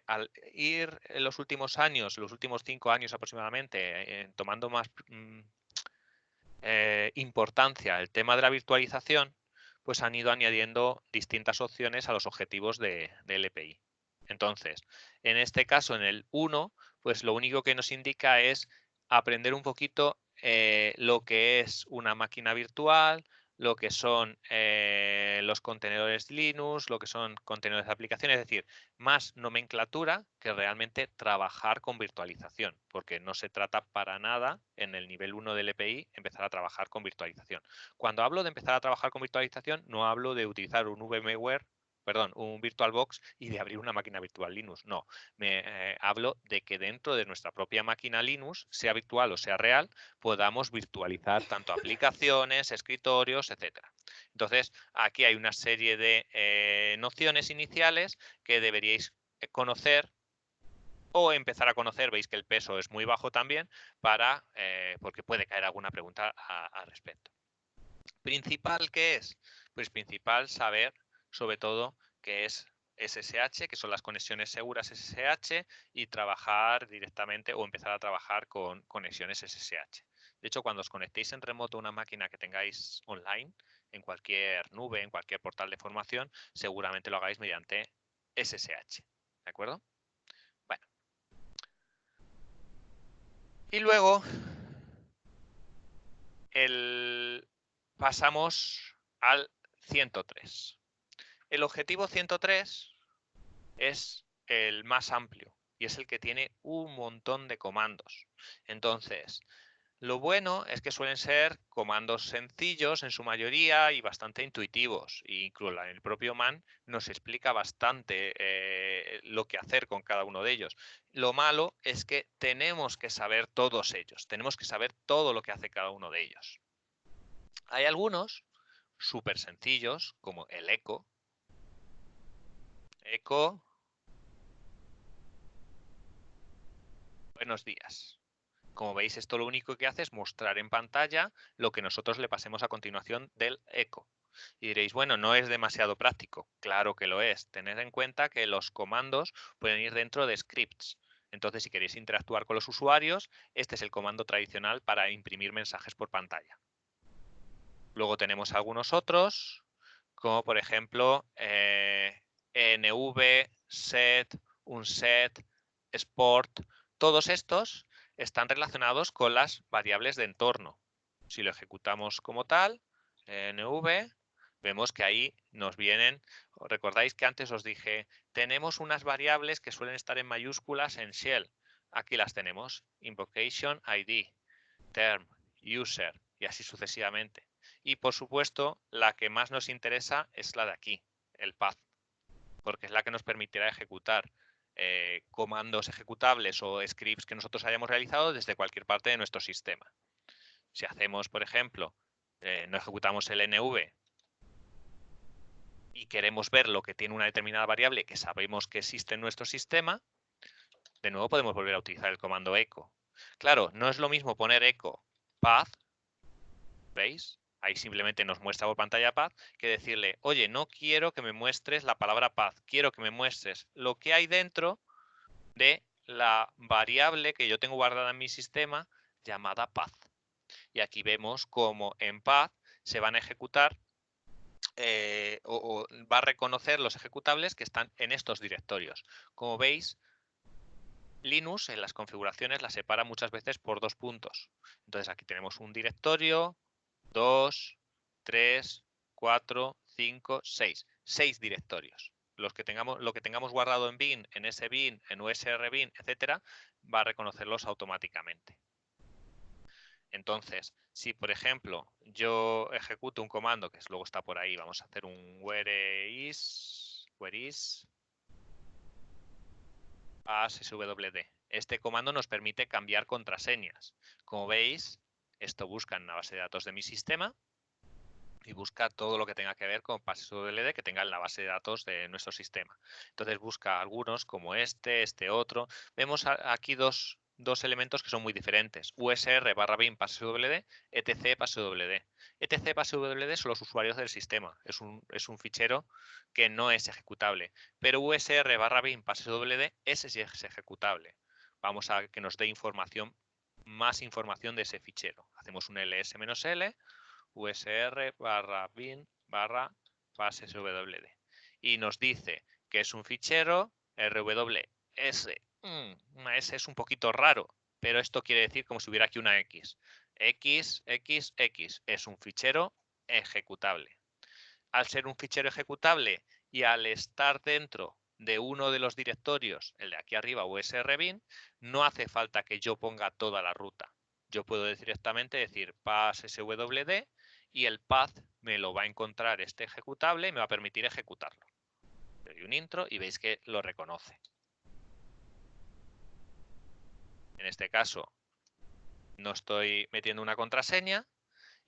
al ir en los últimos años, los últimos 5 años aproximadamente, tomando más importancia el tema de la virtualización, pues han ido añadiendo distintas opciones a los objetivos de LPI. Entonces, en este caso, en el 1, pues lo único que nos indica es aprender un poquito lo que es una máquina virtual, lo que son los contenedores Linux, lo que son contenedores de aplicación, es decir, más nomenclatura que realmente trabajar con virtualización, porque no se trata para nada en el nivel 1 del EPI empezar a trabajar con virtualización. Cuando hablo de empezar a trabajar con virtualización, no hablo de utilizar un VMware, perdón, un VirtualBox y de abrir una máquina virtual Linux. No, hablo de que dentro de nuestra propia máquina Linux, sea virtual o sea real, podamos virtualizar tanto aplicaciones, escritorios, etcétera. Entonces, aquí hay una serie de nociones iniciales que deberíais conocer o empezar a conocer. Veis que el peso es muy bajo también, porque puede caer alguna pregunta al respecto. ¿Principal qué es? Pues principal saber, sobre todo, qué es SSH, que son las conexiones seguras SSH, y trabajar directamente o empezar a trabajar con conexiones SSH. De hecho, cuando os conectéis en remoto a una máquina que tengáis online, en cualquier nube, en cualquier portal de formación, seguramente lo hagáis mediante SSH. ¿De acuerdo? Bueno. Y luego pasamos al 103. El objetivo 103 es el más amplio y es el que tiene un montón de comandos. Entonces, lo bueno es que suelen ser comandos sencillos en su mayoría y bastante intuitivos. E incluso el propio man nos explica bastante lo que hacer con cada uno de ellos. Lo malo es que tenemos que saber todos ellos. Tenemos que saber todo lo que hace cada uno de ellos. Hay algunos súper sencillos, como el echo. Echo. Buenos días. Como veis, esto lo único que hace es mostrar en pantalla lo que nosotros le pasemos a continuación del echo. Y diréis, bueno, no es demasiado práctico. Claro que lo es. Tened en cuenta que los comandos pueden ir dentro de scripts. Entonces, si queréis interactuar con los usuarios, este es el comando tradicional para imprimir mensajes por pantalla. Luego tenemos algunos otros, como por ejemplo env, set, unset, export. Todos estos están relacionados con las variables de entorno. Si lo ejecutamos como tal, env, vemos que ahí nos vienen. Recordáis que antes os dije, tenemos unas variables que suelen estar en mayúsculas en shell. Aquí las tenemos, invocation ID, term, user y así sucesivamente. Y por supuesto, la que más nos interesa es la de aquí, el path, porque es la que nos permitirá ejecutar comandos ejecutables o scripts que nosotros hayamos realizado desde cualquier parte de nuestro sistema. Si hacemos, por ejemplo, no ejecutamos el env y queremos ver lo que tiene una determinada variable que sabemos que existe en nuestro sistema, de nuevo podemos volver a utilizar el comando echo. Claro, no es lo mismo poner echo path, ¿veis? Ahí simplemente nos muestra por pantalla path, que decirle, oye, no quiero que me muestres la palabra path, quiero que me muestres lo que hay dentro de la variable que yo tengo guardada en mi sistema llamada path. Y aquí vemos cómo en path se van a ejecutar o va a reconocer los ejecutables que están en estos directorios. Como veis, Linux en las configuraciones la separa muchas veces por 2 puntos. Entonces aquí tenemos un directorio, 2, 3, 4, 5, 6. 6 directorios. Lo que tengamos guardado en bin, en sbin, en usrbin, etcétera, va a reconocerlos automáticamente. Entonces, si por ejemplo yo ejecuto un comando que luego está por ahí, vamos a hacer un where is passwd. Este comando nos permite cambiar contraseñas. Como veis, esto busca en la base de datos de mi sistema y busca todo lo que tenga que ver con passwd que tenga en la base de datos de nuestro sistema. Entonces busca algunos como este otro. Vemos aquí dos elementos que son muy diferentes. usr/bin passwd, etc passwd. etc passwd son los usuarios del sistema. Es un fichero que no es ejecutable. Pero usr/bin passwd, ese sí es ejecutable. Vamos a que nos dé más información de ese fichero. Hacemos un ls-l usr/bin passwd y nos dice que es un fichero rws. Una S es un poquito raro, pero esto quiere decir como si hubiera aquí una X. XXX es un fichero ejecutable. Al ser un fichero ejecutable y al estar dentro de uno de los directorios, el de aquí arriba, usrbin, no hace falta que yo ponga toda la ruta. Yo puedo directamente decir passwd y el path me lo va a encontrar este ejecutable y me va a permitir ejecutarlo. Le doy un intro y veis que lo reconoce. En este caso no estoy metiendo una contraseña.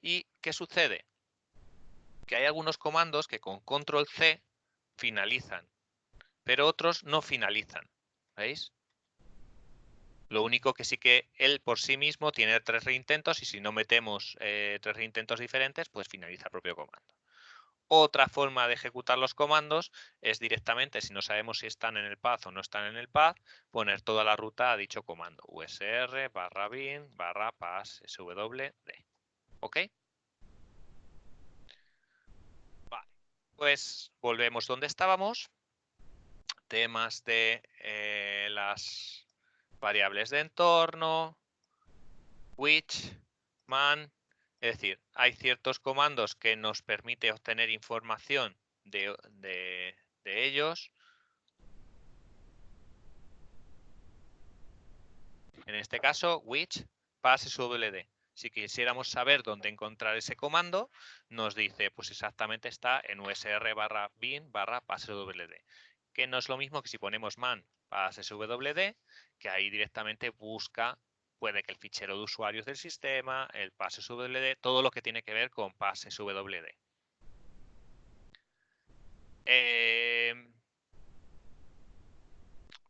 ¿Y qué sucede? Que hay algunos comandos que con control C finalizan, pero otros no finalizan. ¿Veis? Lo único que sí que él por sí mismo tiene 3 reintentos y si no metemos 3 reintentos diferentes, pues finaliza el propio comando. Otra forma de ejecutar los comandos es directamente, si no sabemos si están en el path o no están en el path, poner toda la ruta a dicho comando. usr/bin/passwd. ¿Ok? Vale. Pues volvemos donde estábamos. Temas de las variables de entorno, which, man. Es decir, hay ciertos comandos que nos permite obtener información de ellos. En este caso, which passwd. Si quisiéramos saber dónde encontrar ese comando, nos dice, pues exactamente está en usr/bin/passwd. Que no es lo mismo que si ponemos man passwd, que ahí directamente busca, puede que el fichero de usuarios del sistema, el passwd, todo lo que tiene que ver con passwd.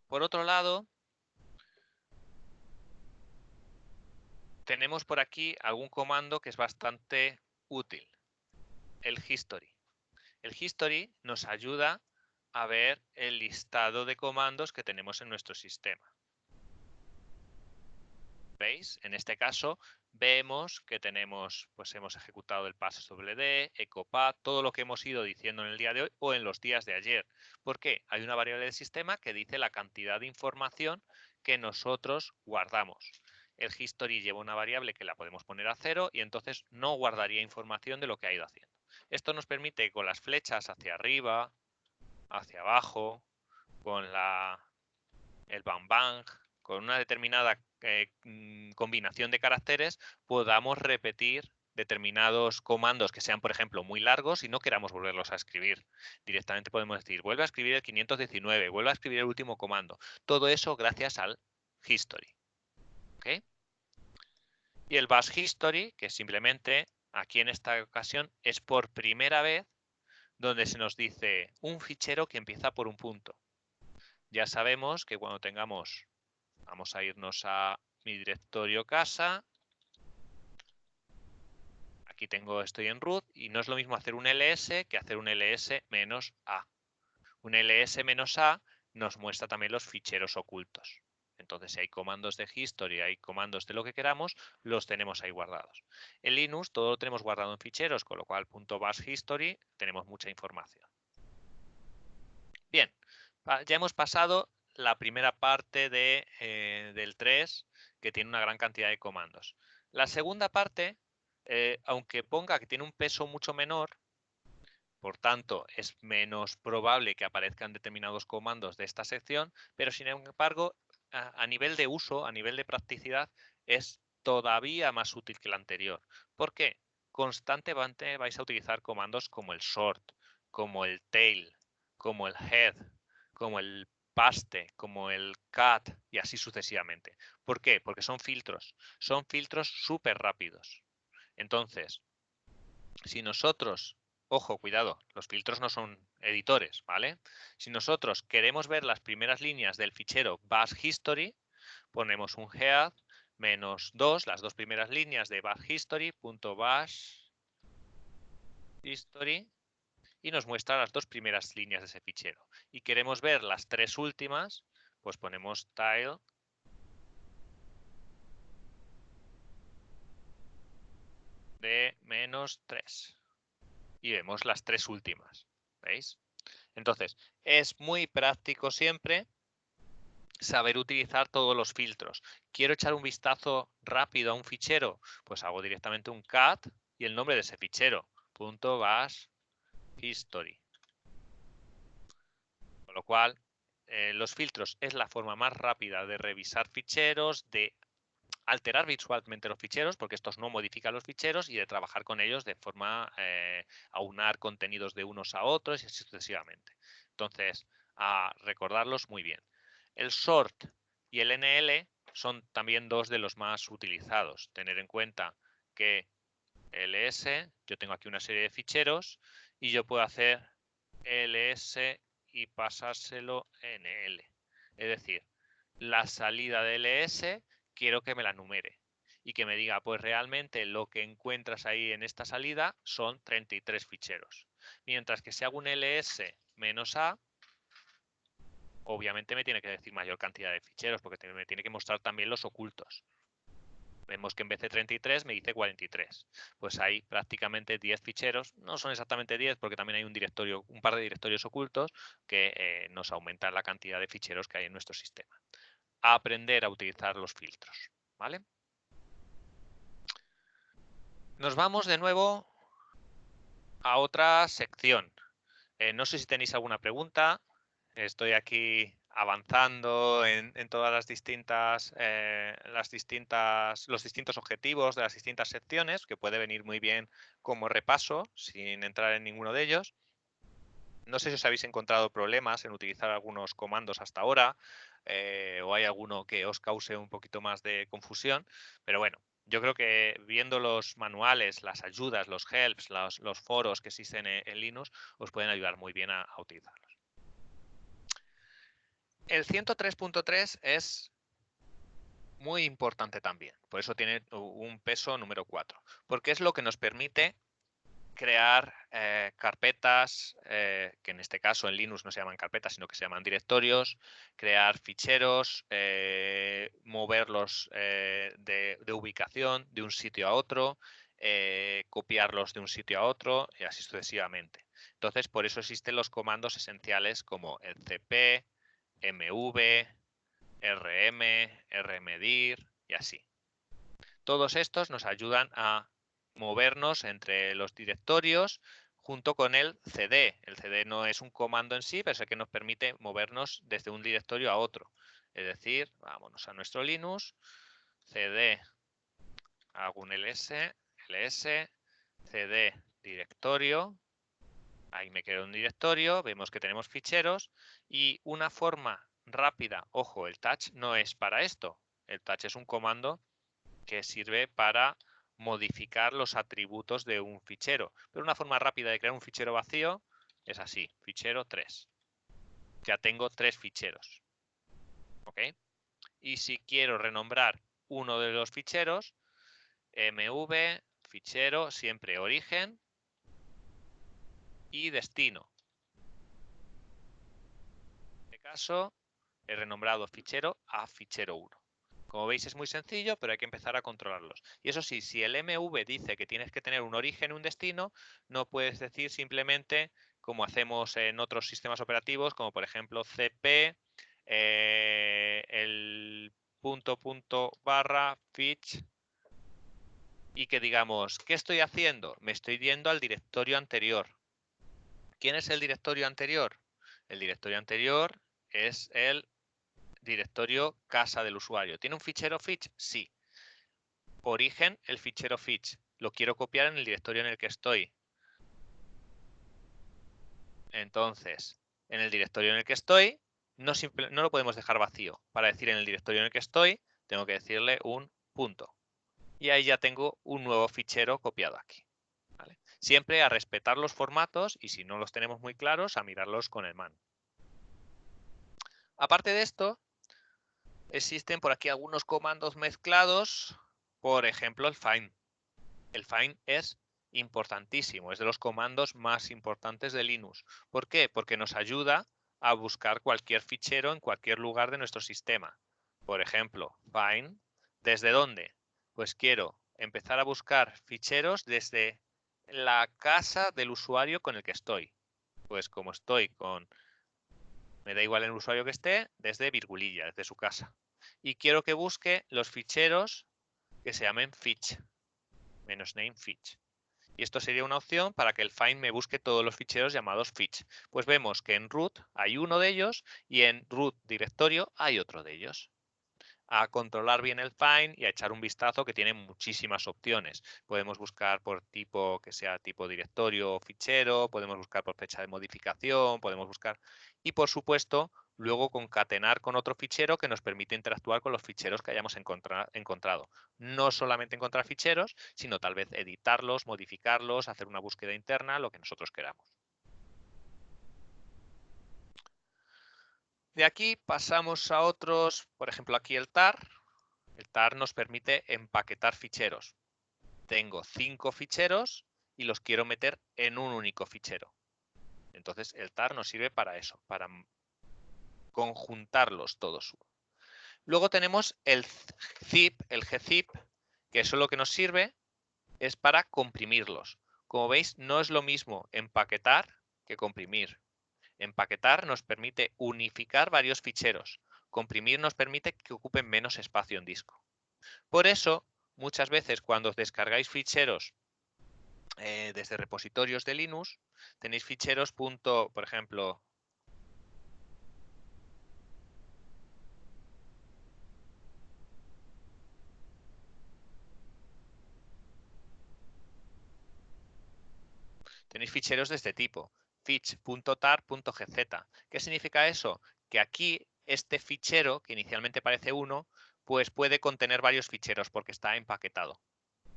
Por otro lado, tenemos por aquí algún comando que es bastante útil, el history. El history nos ayuda a ver el listado de comandos que tenemos en nuestro sistema. ¿Veis? En este caso vemos que tenemos, pues hemos ejecutado el passwd, ecopath, todo lo que hemos ido diciendo en el día de hoy o en los días de ayer. ¿Por qué? Hay una variable del sistema que dice la cantidad de información que nosotros guardamos. El history lleva una variable que la podemos poner a 0 y entonces no guardaría información de lo que ha ido haciendo. Esto nos permite con las flechas hacia arriba, hacia abajo, con el bang bang, con una determinada combinación de caracteres, podamos repetir determinados comandos que sean, por ejemplo, muy largos y no queramos volverlos a escribir. Directamente podemos decir, vuelve a escribir el 519, vuelve a escribir el último comando. Todo eso gracias al history. ¿Ok? Y el bash history, que simplemente aquí en esta ocasión es por primera vez donde se nos dice un fichero que empieza por un punto. Ya sabemos que cuando tengamos, vamos a irnos a mi directorio casa, aquí estoy en root y no es lo mismo hacer un ls que hacer un ls-a. Un ls-a nos muestra también los ficheros ocultos. Entonces, si hay comandos de history, hay comandos de lo que queramos, los tenemos ahí guardados. En Linux todo lo tenemos guardado en ficheros, con lo cual .bash history tenemos mucha información. Bien, ya hemos pasado la primera parte del 3, que tiene una gran cantidad de comandos. La segunda parte, aunque ponga que tiene un peso mucho menor, por tanto, es menos probable que aparezcan determinados comandos de esta sección, pero sin embargo, a nivel de uso, a nivel de practicidad, es todavía más útil que el anterior. ¿Por qué? Constantemente vais a utilizar comandos como el sort, como el tail, como el head, como el paste, como el cat y así sucesivamente. ¿Por qué? Porque son filtros súper rápidos. Entonces, si nosotros, ojo, cuidado, los filtros no son editores, ¿vale? Si nosotros queremos ver las primeras líneas del fichero bash history, ponemos un head -2, las dos primeras líneas de bash history.bash history y nos muestra las dos primeras líneas de ese fichero. Y queremos ver las tres últimas, pues ponemos tile de -3 y vemos las tres últimas, ¿veis? Entonces, es muy práctico siempre saber utilizar todos los filtros. ¿Quiero echar un vistazo rápido a un fichero? Pues hago directamente un cat y el nombre de ese fichero, .bash history. Con lo cual, los filtros es la forma más rápida de revisar ficheros, de alterar visualmente los ficheros, porque estos no modifican los ficheros, y de trabajar con ellos de forma aunar contenidos de unos a otros y así sucesivamente. Entonces, a recordarlos muy bien. El sort y el NL son también dos de los más utilizados. Tener en cuenta que ls, yo tengo aquí una serie de ficheros y yo puedo hacer ls y pasárselo NL. Es decir, la salida de ls quiero que me la numere y que me diga, pues realmente lo que encuentras ahí en esta salida son 33 ficheros. Mientras que si hago un ls -a, obviamente me tiene que decir mayor cantidad de ficheros, porque me tiene que mostrar también los ocultos. Vemos que en vez de 33 me dice 43. Pues hay prácticamente 10 ficheros. No son exactamente 10 porque también hay un par de directorios ocultos que nos aumentan la cantidad de ficheros que hay en nuestro sistema. A aprender a utilizar los filtros, ¿vale? Nos vamos de nuevo a otra sección. No sé si tenéis alguna pregunta. Estoy aquí avanzando en todas los distintos objetivos de las distintas secciones, que puede venir muy bien como repaso, sin entrar en ninguno de ellos. No sé si os habéis encontrado problemas en utilizar algunos comandos hasta ahora, o hay alguno que os cause un poquito más de confusión, pero bueno, yo creo que viendo los manuales, las ayudas, los helps, los foros que existen en Linux, os pueden ayudar muy bien a utilizarlos. El 103.3 es muy importante también, por eso tiene un peso número 4, porque es lo que nos permite crear carpetas, que en este caso en Linux no se llaman carpetas, sino que se llaman directorios, crear ficheros, moverlos de ubicación de un sitio a otro, copiarlos de un sitio a otro y así sucesivamente. Entonces, por eso existen los comandos esenciales como el cp, mv, rm, rmdir y así. Todos estos nos ayudan a movernos entre los directorios junto con el cd. El cd no es un comando en sí, pero es el que nos permite movernos desde un directorio a otro. Es decir, vámonos a nuestro Linux, cd, hago un ls, cd directorio, ahí me quedo un directorio, vemos que tenemos ficheros y una forma rápida, ojo, el touch no es para esto, el touch es un comando que sirve para modificar los atributos de un fichero. Pero una forma rápida de crear un fichero vacío es así, fichero 3. Ya tengo 3 ficheros. ¿Ok? Y si quiero renombrar uno de los ficheros, mv, fichero, siempre origen y destino. En este caso, He renombrado fichero a fichero 1. Como veis es muy sencillo, pero hay que empezar a controlarlos. Y eso sí, si el MV dice que tienes que tener un origen y un destino, no puedes decir simplemente, como hacemos en otros sistemas operativos, como por ejemplo CP, el punto barra fetch, y que digamos, ¿qué estoy haciendo? Me estoy yendo al directorio anterior. ¿Quién es el directorio anterior? El directorio anterior es el directorio casa del usuario. ¿Tiene un fichero fetch? Sí. Origen, el fichero fetch. Lo quiero copiar en el directorio en el que estoy. Entonces, en el directorio en el que estoy, no lo podemos dejar vacío. Para decir en el directorio en el que estoy, tengo que decirle un punto. Y ahí ya tengo un nuevo fichero copiado aquí. ¿Vale? Siempre a respetar los formatos y si no los tenemos muy claros, a mirarlos con el man. Aparte de esto, existen por aquí algunos comandos mezclados, por ejemplo el find. El find es importantísimo, es de los comandos más importantes de Linux. ¿Por qué? Porque nos ayuda a buscar cualquier fichero en cualquier lugar de nuestro sistema. Por ejemplo, find, ¿desde dónde? Pues quiero empezar a buscar ficheros desde la casa del usuario con el que estoy. Pues como estoy con, me da igual el usuario que esté, desde virgulilla, desde su casa. Y quiero que busque los ficheros que se llamen fetch, -name fetch. Y esto sería una opción para que el find me busque todos los ficheros llamados fetch. Pues vemos que en root hay uno de ellos y en root directorio hay otro de ellos. A controlar bien el find y a echar un vistazo que tiene muchísimas opciones. Podemos buscar por tipo que sea tipo directorio o fichero, podemos buscar por fecha de modificación, podemos buscar y por supuesto luego concatenar con otro fichero que nos permite interactuar con los ficheros que hayamos encontrado. No solamente encontrar ficheros, sino tal vez editarlos, modificarlos, hacer una búsqueda interna, lo que nosotros queramos. De aquí pasamos a otros, por ejemplo aquí el tar. El tar nos permite empaquetar ficheros. Tengo 5 ficheros y los quiero meter en un único fichero. Entonces el tar nos sirve para eso, para conjuntarlos todos. Luego tenemos el zip, el gzip, que eso lo que nos sirve es para comprimirlos. Como veis, no es lo mismo empaquetar que comprimir. Empaquetar nos permite unificar varios ficheros. Comprimir nos permite que ocupen menos espacio en disco. Por eso, muchas veces cuando os descargáis ficheros desde repositorios de Linux, tenéis ficheros por ejemplo, tenéis ficheros de este tipo, fetch.tar.gz. ¿Qué significa eso? Que aquí este fichero, que inicialmente parece uno, pues puede contener varios ficheros porque está empaquetado.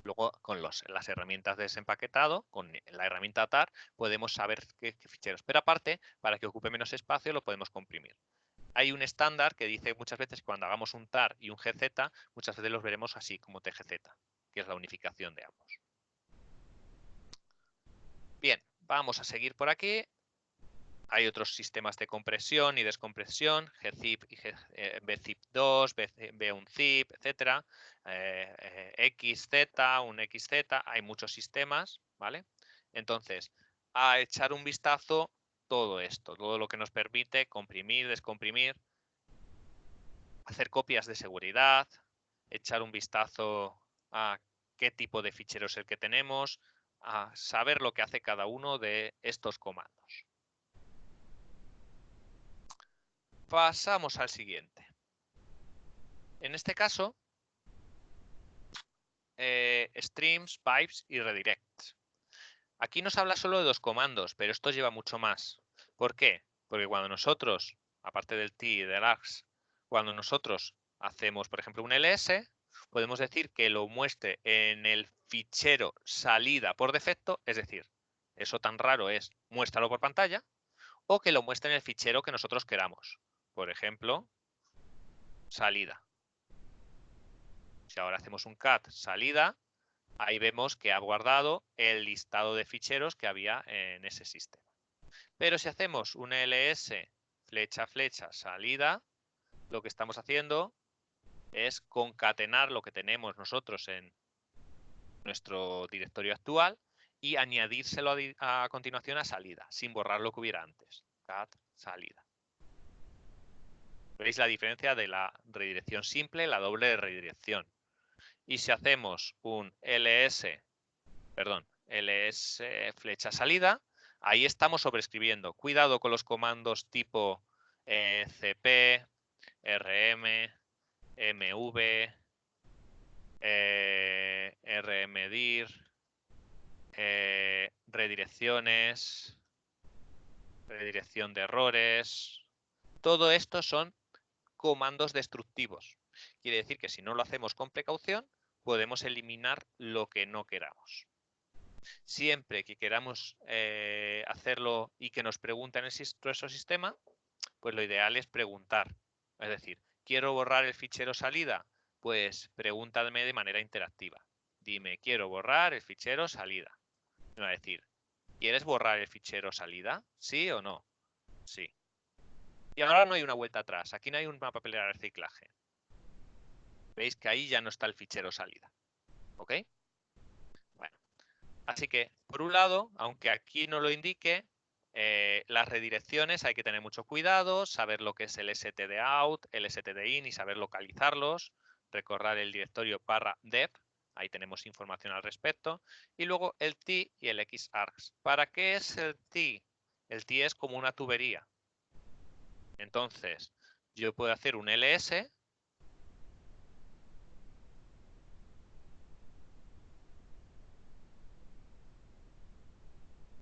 Luego, con las herramientas de desempaquetado, con la herramienta tar, podemos saber qué ficheros. Pero aparte, para que ocupe menos espacio, lo podemos comprimir. Hay un estándar que dice muchas veces que cuando hagamos un tar y un gz, muchas veces los veremos así, como tgz, que es la unificación de ambos. Bien, vamos a seguir por aquí. Hay otros sistemas de compresión y descompresión, gzip y bzip2, bunzip, etc. xz, un xz, hay muchos sistemas, ¿vale? Entonces, a echar un vistazo todo esto, todo lo que nos permite comprimir, descomprimir, hacer copias de seguridad, echar un vistazo a qué tipo de fichero es el que tenemos, a saber lo que hace cada uno de estos comandos. Pasamos al siguiente. En este caso, streams, pipes y redirects. Aquí nos habla solo de 2 comandos, pero esto lleva mucho más. ¿Por qué? Porque cuando nosotros, aparte del t y del args, cuando nosotros hacemos, por ejemplo, un ls, podemos decir que lo muestre en el fichero salida por defecto, es decir, eso tan raro es muéstralo por pantalla, o que lo muestre en el fichero que nosotros queramos. Por ejemplo, salida. Si ahora hacemos un cat salida, ahí vemos que ha guardado el listado de ficheros que había en ese sistema. Pero si hacemos un ls flecha flecha salida, lo que estamos haciendo es concatenar lo que tenemos nosotros en nuestro directorio actual y añadírselo a continuación a salida, sin borrar lo que hubiera antes. Cat salida. ¿Veis la diferencia de la redirección simple, la doble redirección? Y si hacemos un ls flecha salida, ahí estamos sobreescribiendo. Cuidado con los comandos tipo cp, rm, mv, rmdir, redirecciones, redirección de errores. Todo esto son comandos destructivos. Quiere decir que si no lo hacemos con precaución, podemos eliminar lo que no queramos. Siempre que queramos hacerlo y que nos pregunten en nuestro sistema, pues lo ideal es preguntar. Es decir, ¿quiero borrar el fichero salida? Pues pregúntame de manera interactiva. Dime, quiero borrar el fichero salida. Me va a decir, ¿quieres borrar el fichero salida? ¿Sí o no? Sí. Y ahora no hay una vuelta atrás. Aquí no hay una papelera de reciclaje. Veis que ahí ya no está el fichero salida. ¿Ok? Bueno, así que, por un lado, aunque aquí no lo indique, las redirecciones hay que tener mucho cuidado, saber lo que es el stdout, el stdin y saber localizarlos, recorrer el directorio /dev, ahí tenemos información al respecto, y luego el t y el xargs. ¿Para qué es el t? El t es como una tubería. Entonces, yo puedo hacer un ls,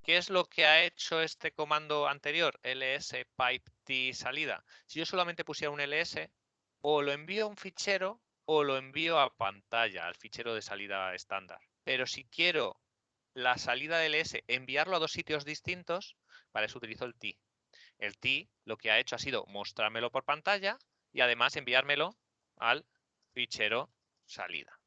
¿qué es lo que ha hecho este comando anterior? ls pipe t salida. Si yo solamente pusiera un ls, o lo envío a un fichero o lo envío a pantalla, al fichero de salida estándar. Pero si quiero la salida del ls enviarlo a dos sitios distintos, para eso utilizo el t. El t lo que ha hecho ha sido mostrármelo por pantalla y además enviármelo al fichero salida.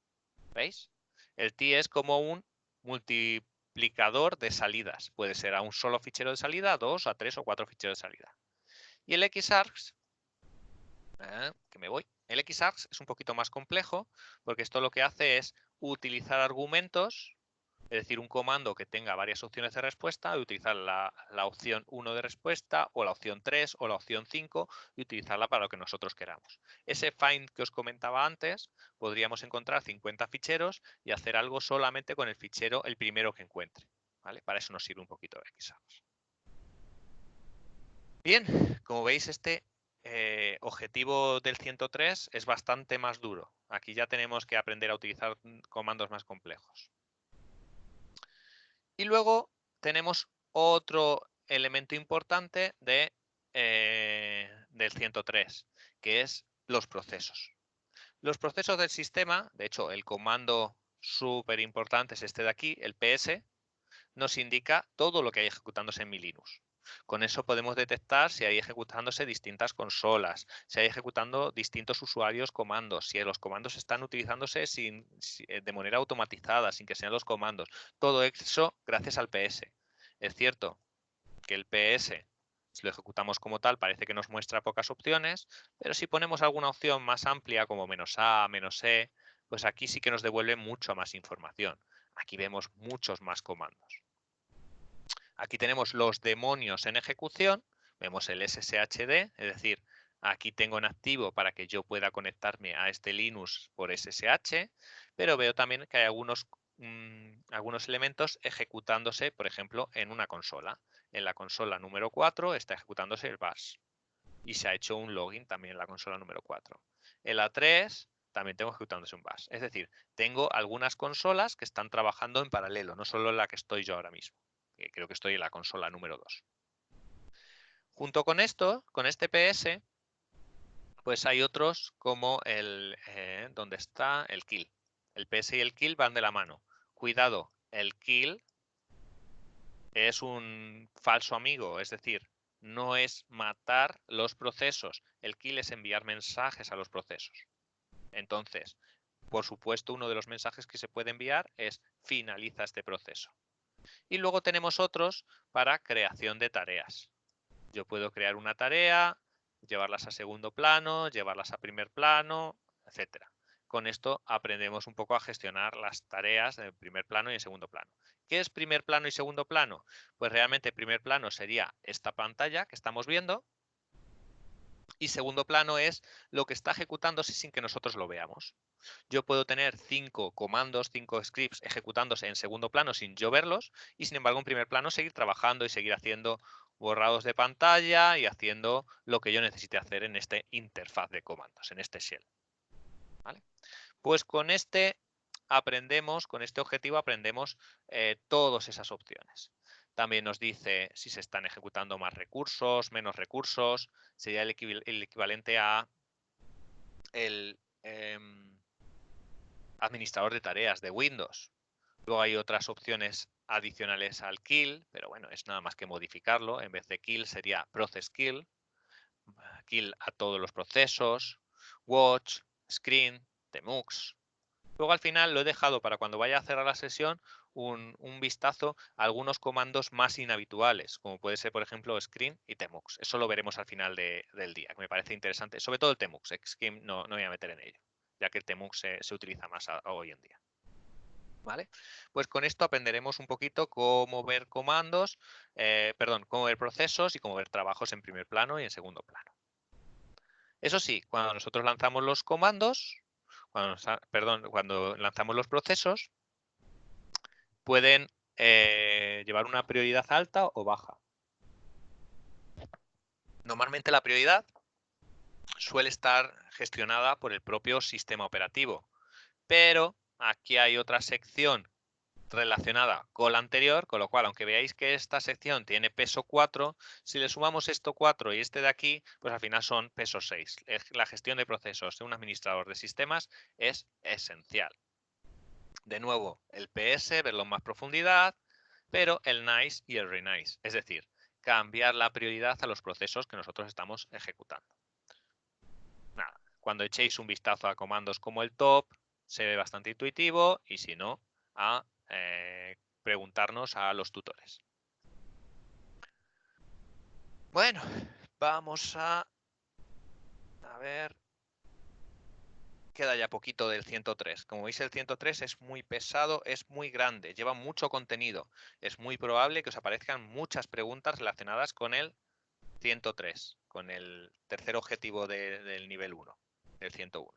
¿Veis? El t es como un multiplicador de salidas. Puede ser a un solo fichero de salida, a dos, a tres o cuatro ficheros de salida. Y el xargs, que me voy. El xargs es un poquito más complejo porque esto lo que hace es utilizar argumentos, es decir, un comando que tenga varias opciones de respuesta y utilizar la opción 1 de respuesta o la opción 3 o la opción 5 y utilizarla para lo que nosotros queramos. Ese find que os comentaba antes, podríamos encontrar 50 ficheros y hacer algo solamente con el fichero, el primero que encuentre. ¿Vale? Para eso nos sirve un poquito el xargs. Bien, como veis, este objetivo del 103 es bastante más duro. Aquí ya tenemos que aprender a utilizar comandos más complejos. Y luego tenemos otro elemento importante del 103, que es los procesos. Los procesos del sistema, de hecho, el comando súper importante es este de aquí, el ps, nos indica todo lo que hay ejecutándose en mi Linux. Con eso podemos detectar si hay ejecutándose distintas consolas, si hay ejecutando distintos usuarios comandos, si los comandos están utilizándose de manera automatizada, sin que sean los comandos. Todo eso gracias al PS. Es cierto que el PS, si lo ejecutamos como tal, parece que nos muestra pocas opciones, pero si ponemos alguna opción más amplia como "-a", "-e", pues aquí sí que nos devuelve mucho más información. Aquí vemos muchos más comandos. Aquí tenemos los demonios en ejecución, vemos el SSHD, es decir, aquí tengo en activo para que yo pueda conectarme a este Linux por SSH, pero veo también que hay algunos elementos ejecutándose, por ejemplo, en una consola. En la consola número 4 está ejecutándose el bash y se ha hecho un login también en la consola número 4. En la 3 también tengo ejecutándose un bash. Es decir, tengo algunas consolas que están trabajando en paralelo, no solo en la que estoy yo ahora mismo. Creo que estoy en la consola número 2. Junto con esto, con este PS, pues hay otros como donde está el kill. El PS y el kill van de la mano. Cuidado, el kill es un falso amigo, es decir, no es matar los procesos. El kill es enviar mensajes a los procesos. Entonces, por supuesto, uno de los mensajes que se puede enviar es finaliza este proceso. Y luego tenemos otros para creación de tareas. Yo puedo crear una tarea, llevarlas a segundo plano, llevarlas a primer plano, etcétera. Con esto aprendemos un poco a gestionar las tareas de primer plano y en segundo plano. ¿Qué es primer plano y segundo plano? Pues realmente primer plano sería esta pantalla que estamos viendo y segundo plano es lo que está ejecutándose sin que nosotros lo veamos. Yo puedo tener 5 comandos, 5 scripts ejecutándose en segundo plano sin yo verlos y sin embargo en primer plano seguir trabajando y seguir haciendo borrados de pantalla y haciendo lo que yo necesite hacer en este interfaz de comandos, en este shell. ¿Vale? Pues con este aprendemos, con este objetivo aprendemos todas esas opciones. También nos dice si se están ejecutando más recursos, menos recursos, sería el equivalente a el administrador de tareas de Windows. Luego hay otras opciones adicionales al kill, pero bueno, es nada más que modificarlo. En vez de kill sería process kill, kill a todos los procesos, watch, screen, demux. Luego al final lo he dejado para cuando vaya a cerrar la sesión un vistazo a algunos comandos más inhabituales, como puede ser, por ejemplo, screen y tmux. Eso lo veremos al final del día, que me parece interesante. Sobre todo el tmux, screen no voy a meter en ello, ya que el tmux se utiliza más hoy en día. ¿Vale? Pues con esto aprenderemos un poquito cómo ver comandos, cómo ver procesos y cómo ver trabajos en primer plano y en segundo plano. Eso sí, cuando nosotros lanzamos los comandos, cuando lanzamos los procesos, pueden llevar una prioridad alta o baja. Normalmente la prioridad suele estar gestionada por el propio sistema operativo, pero aquí hay otra sección relacionada con la anterior, con lo cual, aunque veáis que esta sección tiene peso 4, si le sumamos esto 4 y este de aquí, pues al final son peso 6. La gestión de procesos de un administrador de sistemas es esencial. De nuevo, el PS, verlo en más profundidad, pero el nice y el renice, es decir, cambiar la prioridad a los procesos que nosotros estamos ejecutando. Nada, cuando echéis un vistazo a comandos como el top, se ve bastante intuitivo y si no, a preguntarnos a los tutores. Bueno, vamos a ver. Queda ya poquito del 103. Como veis, el 103 es muy pesado, es muy grande, lleva mucho contenido. Es muy probable que os aparezcan muchas preguntas relacionadas con el 103, con el tercer objetivo del nivel 1, del 101.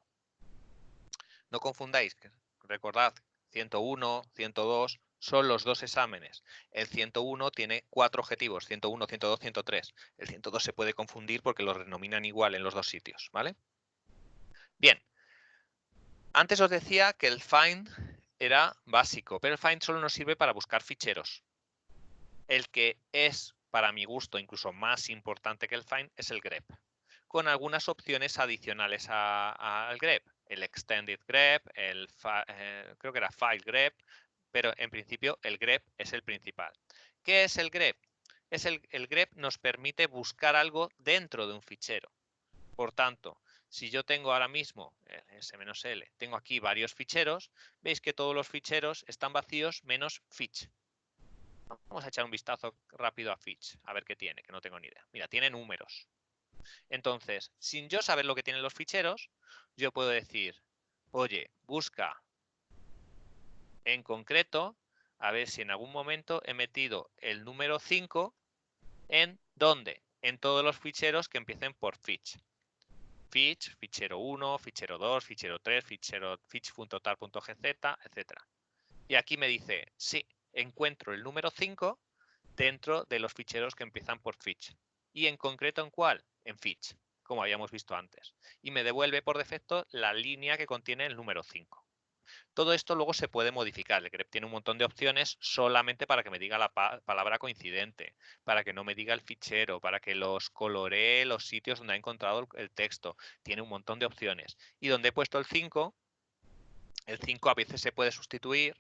No confundáis, recordad, 101, 102 son los dos exámenes. El 101 tiene 4 objetivos, 101, 102, 103. El 102 se puede confundir porque los denominan igual en los dos sitios, ¿vale? Bien. Antes os decía que el find era básico, pero el find solo nos sirve para buscar ficheros. El que es, para mi gusto, incluso más importante que el find es el grep, con algunas opciones adicionales al grep. El extended grep, creo que era file grep, pero en principio el grep es el principal. ¿Qué es el grep? El grep nos permite buscar algo dentro de un fichero. Por tanto, si yo tengo ahora mismo S-L, tengo aquí varios ficheros, veis que todos los ficheros están vacíos menos Fitch. Vamos a echar un vistazo rápido a Fitch, a ver qué tiene, que no tengo ni idea. Mira, tiene números. Entonces, sin yo saber lo que tienen los ficheros, yo puedo decir, oye, busca en concreto, a ver si en algún momento he metido el número 5 en ¿dónde? En todos los ficheros que empiecen por Fitch. Fitch, fichero 1, fichero 2, fichero 3, fitch.tal.gz, etc. Y aquí me dice, sí, encuentro el número 5 dentro de los ficheros que empiezan por Fitch. ¿Y en concreto en cuál? En Fitch, como habíamos visto antes. Y me devuelve por defecto la línea que contiene el número 5. Todo esto luego se puede modificar. El grep tiene un montón de opciones solamente para que me diga la palabra coincidente, para que no me diga el fichero, para que los coloree los sitios donde ha encontrado el texto. Tiene un montón de opciones. Y donde he puesto el 5 a veces se puede sustituir,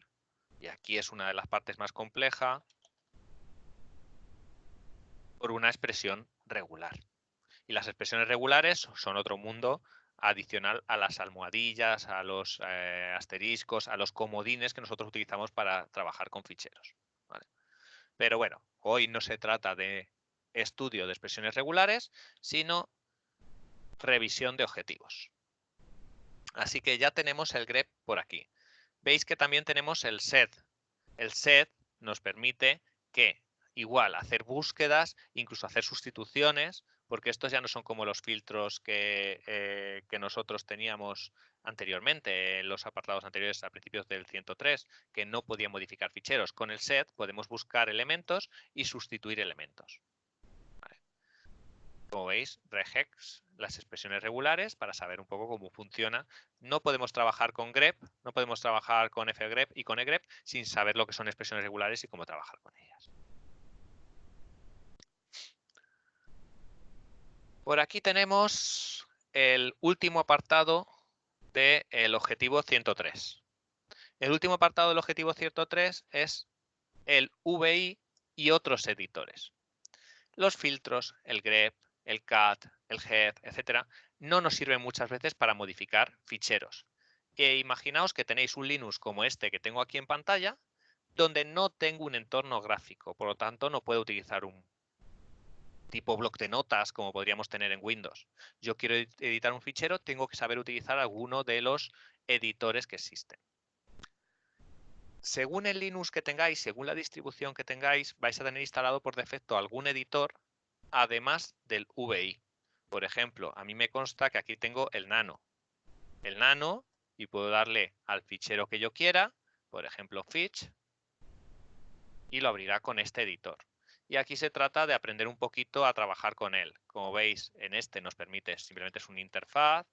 y aquí es una de las partes más complejas, por una expresión regular. Y las expresiones regulares son otro mundo adicional a las almohadillas, a los asteriscos, a los comodines que nosotros utilizamos para trabajar con ficheros. ¿Vale? Pero bueno, hoy no se trata de estudio de expresiones regulares, sino revisión de objetivos. Así que ya tenemos el grep por aquí. Veis que también tenemos el set. El set nos permite que igual hacer búsquedas, incluso hacer sustituciones, porque estos ya no son como los filtros que nosotros teníamos anteriormente, en los apartados anteriores a principios del 103, que no podía modificar ficheros. Con el set podemos buscar elementos y sustituir elementos. Vale. Como veis, regex las expresiones regulares para saber un poco cómo funciona. No podemos trabajar con grep, no podemos trabajar con fgrep y con egrep sin saber lo que son expresiones regulares y cómo trabajar con ellas. Por aquí tenemos el último apartado del objetivo 103. El último apartado del objetivo 103 es el VI y otros editores. Los filtros, el grep, el cat, el head, etcétera, no nos sirven muchas veces para modificar ficheros. Imaginaos que tenéis un Linux como este que tengo aquí en pantalla, donde no tengo un entorno gráfico, por lo tanto no puedo utilizar un tipo bloc de notas como podríamos tener en Windows. Yo quiero editar un fichero, tengo que saber utilizar alguno de los editores que existen. Según el Linux que tengáis, según la distribución que tengáis, vais a tener instalado por defecto algún editor, además del VI. Por ejemplo, a mí me consta que aquí tengo el nano. El nano, y puedo darle al fichero que yo quiera, por ejemplo, fetch, y lo abrirá con este editor. Y aquí se trata de aprender un poquito a trabajar con él. Como veis, en este nos permite, simplemente es una interfaz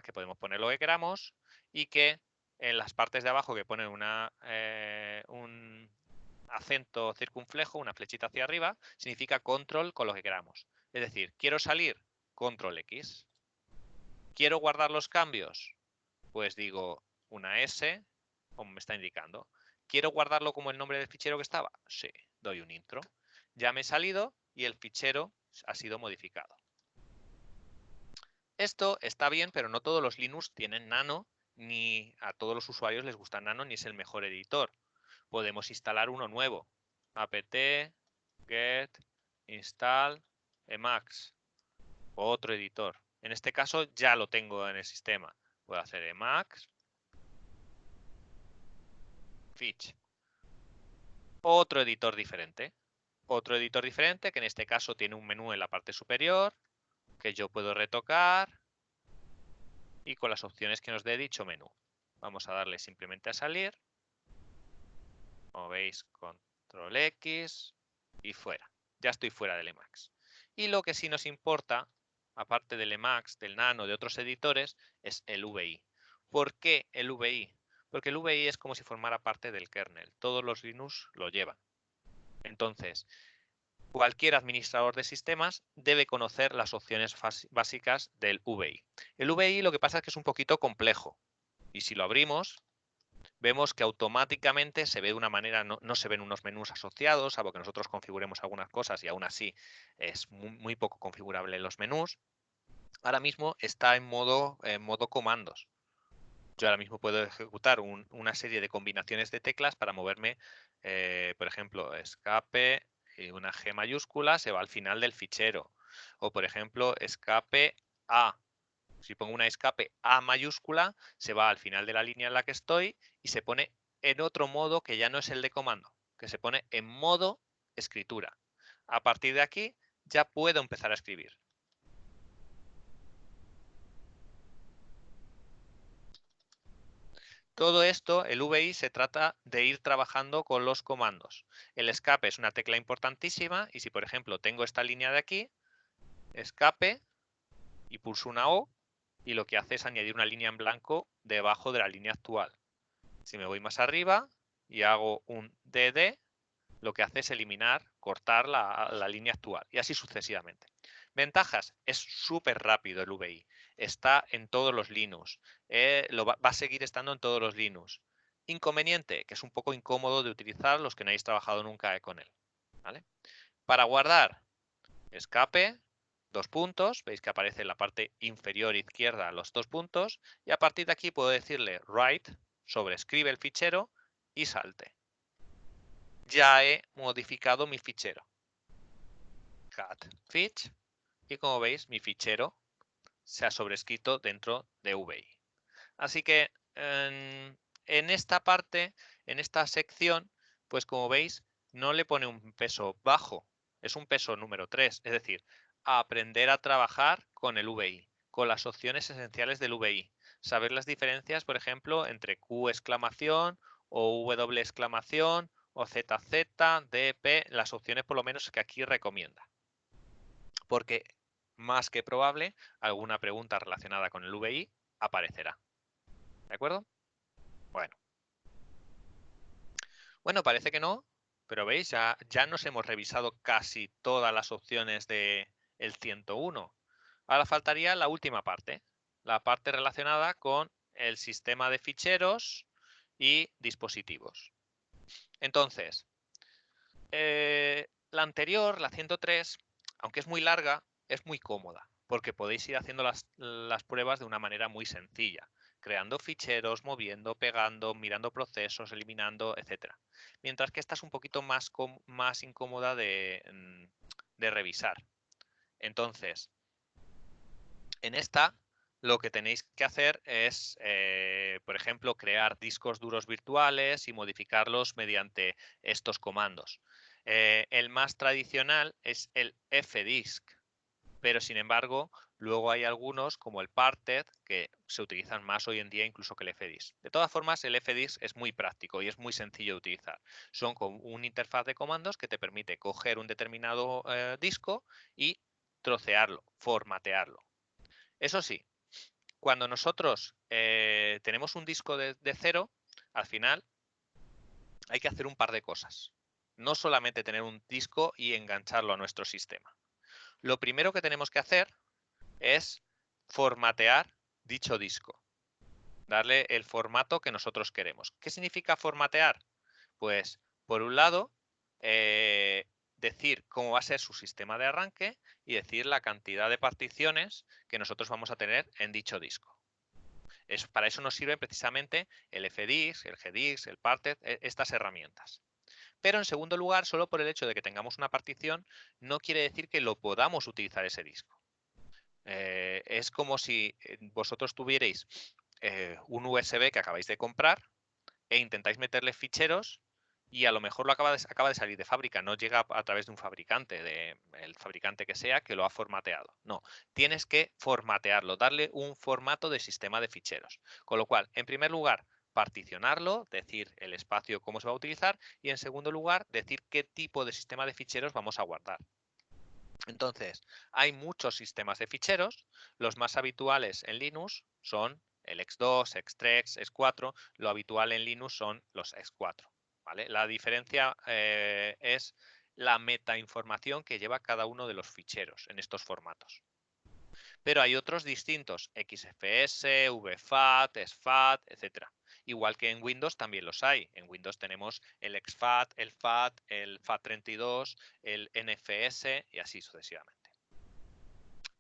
que podemos poner lo que queramos y que en las partes de abajo que pone un acento circunflejo, una flechita hacia arriba, significa control con lo que queramos. Es decir, quiero salir, control X. Quiero guardar los cambios, pues digo una S, como me está indicando. ¿Quiero guardarlo como el nombre del fichero que estaba? Sí, doy un intro. Ya me he salido y el fichero ha sido modificado. Esto está bien, pero no todos los Linux tienen Nano, ni a todos los usuarios les gusta Nano, ni es el mejor editor. Podemos instalar uno nuevo. apt get install emacs, otro editor. En este caso ya lo tengo en el sistema. Puedo hacer emacs fetch. Otro editor diferente. Otro editor diferente que en este caso tiene un menú en la parte superior que yo puedo retocar y con las opciones que nos dé dicho menú. Vamos a darle simplemente a salir. Como veis, control X y fuera. Ya estoy fuera del Emacs. Y lo que sí nos importa, aparte del Emacs, del Nano, de otros editores, es el VI. ¿Por qué el VI? Porque el VI es como si formara parte del kernel. Todos los Linux lo llevan. Entonces, cualquier administrador de sistemas debe conocer las opciones básicas del VI. El VI lo que pasa es que es un poquito complejo. Y si lo abrimos, vemos que automáticamente se ve de una manera, no se ven unos menús asociados, salvo que nosotros configuremos algunas cosas y aún así es muy poco configurable en los menús. Ahora mismo está en modo comandos. Yo ahora mismo puedo ejecutar una serie de combinaciones de teclas para moverme, por ejemplo, escape y una G mayúscula se va al final del fichero. O, por ejemplo, escape A. Si pongo una escape A mayúscula, se va al final de la línea en la que estoy y se pone en otro modo que ya no es el de comando, que se pone en modo escritura. A partir de aquí ya puedo empezar a escribir. Todo esto, el VI, se trata de ir trabajando con los comandos. El escape es una tecla importantísima y si, por ejemplo, tengo esta línea de aquí, escape, y pulso una O, y lo que hace es añadir una línea en blanco debajo de la línea actual. Si me voy más arriba y hago un DD, lo que hace es eliminar, cortar la línea actual y así sucesivamente. Ventajas, es súper rápido el VI, está en todos los Linux, va a seguir estando en todos los Linux. Inconveniente, que es un poco incómodo de utilizar los que no hayáis trabajado nunca con él. ¿Vale? Para guardar, escape, dos puntos, veis que aparece en la parte inferior izquierda los dos puntos, y a partir de aquí puedo decirle write, sobrescribe el fichero y salte. Ya he modificado mi fichero. cat fetch y como veis mi fichero se ha sobrescrito dentro de VI. Así que en esta parte, en esta sección, pues como veis, no le pone un peso bajo, es un peso número 3, es decir, aprender a trabajar con el VI, con las opciones esenciales del VI, saber las diferencias, por ejemplo, entre Q exclamación o W exclamación o ZZ, DP, las opciones por lo menos que aquí recomienda. Porque más que probable, alguna pregunta relacionada con el VI aparecerá. ¿De acuerdo? Bueno, parece que no, pero veis, ya nos hemos revisado casi todas las opciones del 101. Ahora faltaría la última parte, la parte relacionada con el sistema de ficheros y dispositivos. Entonces, la anterior, la 103, aunque es muy larga, es muy cómoda, porque podéis ir haciendo las pruebas de una manera muy sencilla, creando ficheros, moviendo, pegando, mirando procesos, eliminando, etc. Mientras que esta es un poquito más incómoda de revisar. Entonces, en esta lo que tenéis que hacer es, por ejemplo, crear discos duros virtuales y modificarlos mediante estos comandos. El más tradicional es el fdisk, pero sin embargo, luego hay algunos como el parted que se utilizan más hoy en día incluso que el fdisk. De todas formas, el fdisk es muy práctico y es muy sencillo de utilizar. Son como una interfaz de comandos que te permite coger un determinado disco y trocearlo, formatearlo. Eso sí, cuando nosotros tenemos un disco de cero, al final hay que hacer un par de cosas. No solamente tener un disco y engancharlo a nuestro sistema. Lo primero que tenemos que hacer es formatear dicho disco. Darle el formato que nosotros queremos. ¿Qué significa formatear? Pues, por un lado, decir cómo va a ser su sistema de arranque y decir la cantidad de particiones que nosotros vamos a tener en dicho disco. Para eso nos sirven precisamente el fdisk, el gdisk, el parted, estas herramientas. Pero en segundo lugar, solo por el hecho de que tengamos una partición, no quiere decir que lo podamos utilizar ese disco. Es como si vosotros tuvierais un USB que acabáis de comprar e intentáis meterle ficheros y a lo mejor lo acaba de salir de fábrica, no llega a través de un fabricante, el fabricante que sea, que lo ha formateado. No, tienes que formatearlo, darle un formato de sistema de ficheros. Con lo cual, en primer lugar, particionarlo, decir el espacio cómo se va a utilizar y en segundo lugar, decir qué tipo de sistema de ficheros vamos a guardar. Entonces, hay muchos sistemas de ficheros. Los más habituales en Linux son el X2, X3, X4. Lo habitual en Linux son los X4. ¿Vale? La diferencia es la metainformación que lleva cada uno de los ficheros en estos formatos. Pero hay otros distintos, XFS, VFAT, SFAT, etc. Igual que en Windows también los hay. En Windows tenemos el exFAT, el FAT, el FAT32, el NFS y así sucesivamente.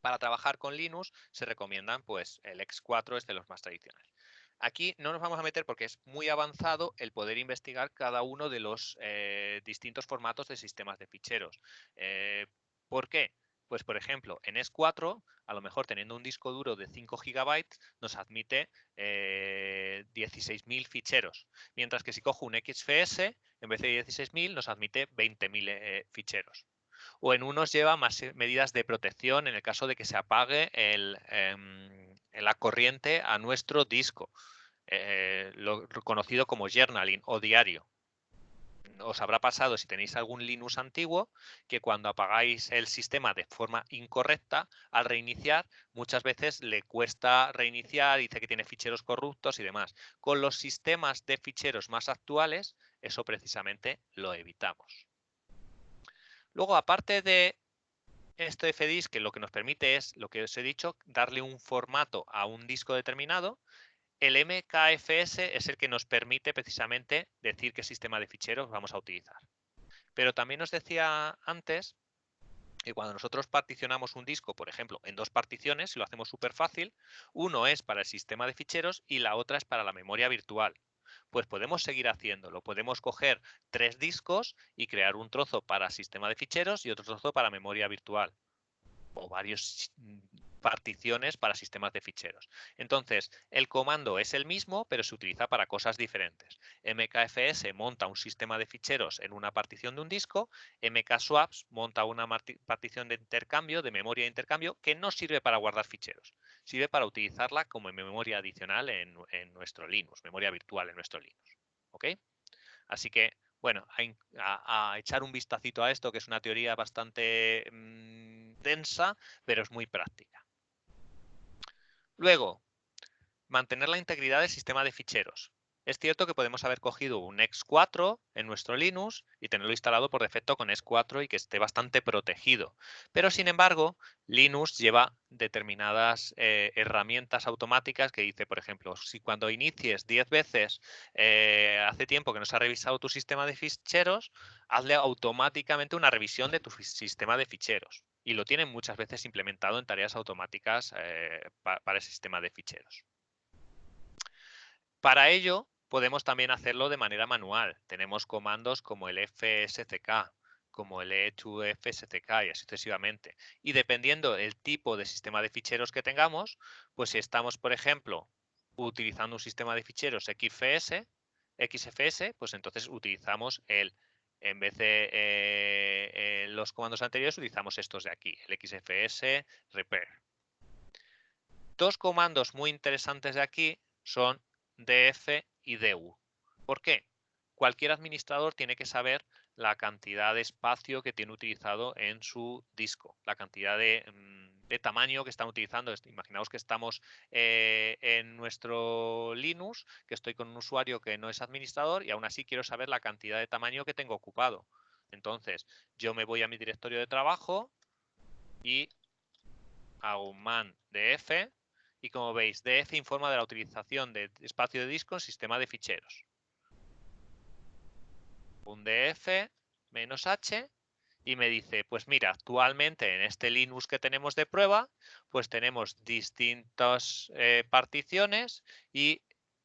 Para trabajar con Linux se recomiendan, pues el X4 es de los más tradicionales. Aquí no nos vamos a meter porque es muy avanzado el poder investigar cada uno de los distintos formatos de sistemas de ficheros. ¿Por qué? Pues por ejemplo, en S4, a lo mejor teniendo un disco duro de 5 GB, nos admite 16.000 ficheros. Mientras que si cojo un XFS, en vez de 16.000, nos admite 20.000 ficheros. O en unos lleva más medidas de protección en el caso de que se apague la corriente a nuestro disco, lo conocido como journaling o diario. Os habrá pasado si tenéis algún Linux antiguo que cuando apagáis el sistema de forma incorrecta, al reiniciar, muchas veces le cuesta reiniciar, dice que tiene ficheros corruptos y demás. Con los sistemas de ficheros más actuales, eso precisamente lo evitamos. Luego, aparte de este fdisk, que lo que nos permite es, lo que os he dicho, darle un formato a un disco determinado, el MKFS es el que nos permite precisamente decir qué sistema de ficheros vamos a utilizar. Pero también os decía antes que cuando nosotros particionamos un disco, por ejemplo, en dos particiones, lo hacemos súper fácil, uno es para el sistema de ficheros y la otra es para la memoria virtual. Pues podemos seguir haciéndolo. Podemos coger 3 discos y crear un trozo para sistema de ficheros y otro trozo para memoria virtual. O varias particiones para sistemas de ficheros. Entonces, el comando es el mismo, pero se utiliza para cosas diferentes. mkfs monta un sistema de ficheros en una partición de un disco, mkswaps monta una partición de intercambio, de memoria de intercambio, que no sirve para guardar ficheros. Sirve para utilizarla como memoria adicional en nuestro Linux, memoria virtual en nuestro Linux. ¿Ok? Así que, bueno, a echar un vistacito a esto, que es una teoría bastante densa, pero es muy práctica. Luego, mantener la integridad del sistema de ficheros. Es cierto que podemos haber cogido un X4 en nuestro Linux y tenerlo instalado por defecto con X4 y que esté bastante protegido. Pero sin embargo, Linux lleva determinadas herramientas automáticas que dice, por ejemplo, si cuando inicies 10 veces hace tiempo que no se ha revisado tu sistema de ficheros, hazle automáticamente una revisión de tu sistema de ficheros. Y lo tienen muchas veces implementado en tareas automáticas para el sistema de ficheros. Para ello, podemos también hacerlo de manera manual. Tenemos comandos como el fsck, como el e2fsck y así sucesivamente. Y dependiendo del tipo de sistema de ficheros que tengamos, pues si estamos, por ejemplo, utilizando un sistema de ficheros XFS, pues entonces utilizamos en vez de los comandos anteriores, utilizamos estos de aquí, el XFS repair. Dos comandos muy interesantes de aquí son df y du. ¿Por qué? Cualquier administrador tiene que saber la cantidad de espacio que tiene utilizado en su disco, la cantidad de tamaño que están utilizando. Imaginaos que estamos en nuestro Linux, que estoy con un usuario que no es administrador y aún así quiero saber la cantidad de tamaño que tengo ocupado. Entonces, yo me voy a mi directorio de trabajo y hago un man df y como veis, df informa de la utilización de espacio de disco en sistema de ficheros. Un df -h y me dice, pues mira, actualmente en este Linux que tenemos de prueba, pues tenemos distintas particiones y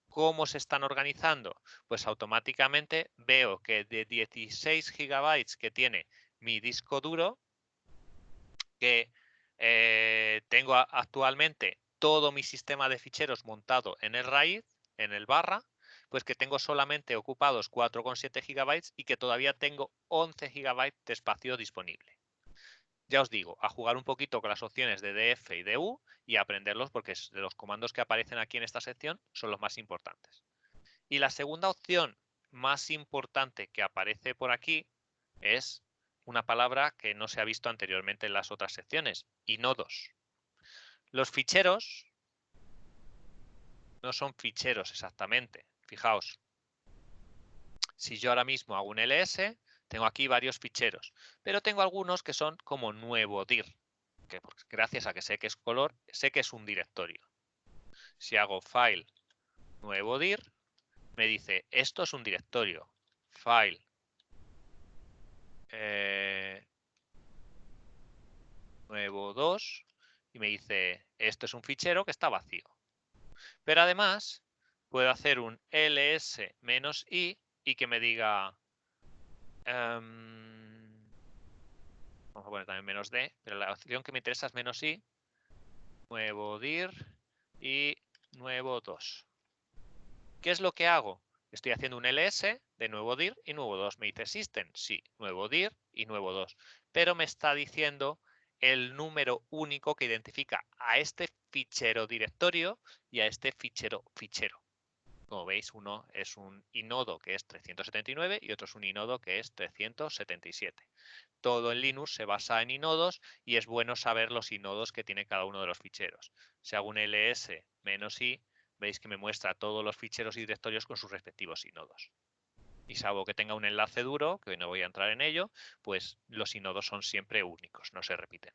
¿cómo se están organizando? Pues automáticamente veo que de 16 GB que tiene mi disco duro, que tengo actualmente todo mi sistema de ficheros montado en el raíz, en el barra, pues que tengo solamente ocupados 4,7 GB y que todavía tengo 11 GB de espacio disponible. Ya os digo, a jugar un poquito con las opciones de df y du y a aprenderlos porque de los comandos que aparecen aquí en esta sección son los más importantes. Y la segunda opción más importante que aparece por aquí es una palabra que no se ha visto anteriormente en las otras secciones, inodos. Los ficheros no son ficheros exactamente. Fijaos, si yo ahora mismo hago un ls, tengo aquí varios ficheros, pero tengo algunos que son como nuevo dir, que gracias a que sé que es color, sé que es un directorio. Si hago file nuevo dir, me dice esto es un directorio. File nuevo 2 y me dice esto es un fichero que está vacío. Pero además puedo hacer un ls-i y que me diga vamos a poner también -d, pero la opción que me interesa es -i, nuevo dir y nuevo 2. ¿Qué es lo que hago? Estoy haciendo un ls de nuevo dir y nuevo 2. Me dice existen, sí, nuevo dir y nuevo 2. Pero me está diciendo el número único que identifica a este fichero directorio y a este fichero. Como veis, uno es un inodo que es 379 y otro es un inodo que es 377. Todo en Linux se basa en inodos y es bueno saber los inodos que tiene cada uno de los ficheros. Si hago un ls-i, veis que me muestra todos los ficheros y directorios con sus respectivos inodos. Y salvo que tenga un enlace duro, que hoy no voy a entrar en ello, pues los inodos son siempre únicos, no se repiten.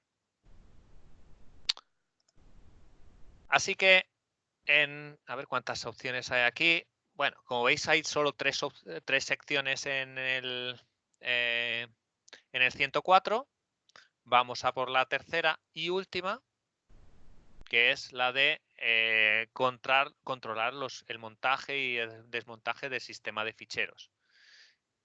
Así que, a ver cuántas opciones hay aquí. Bueno, como veis hay solo tres secciones en el 104. Vamos a por la tercera y última, que es la de controlar el montaje y el desmontaje del sistema de ficheros.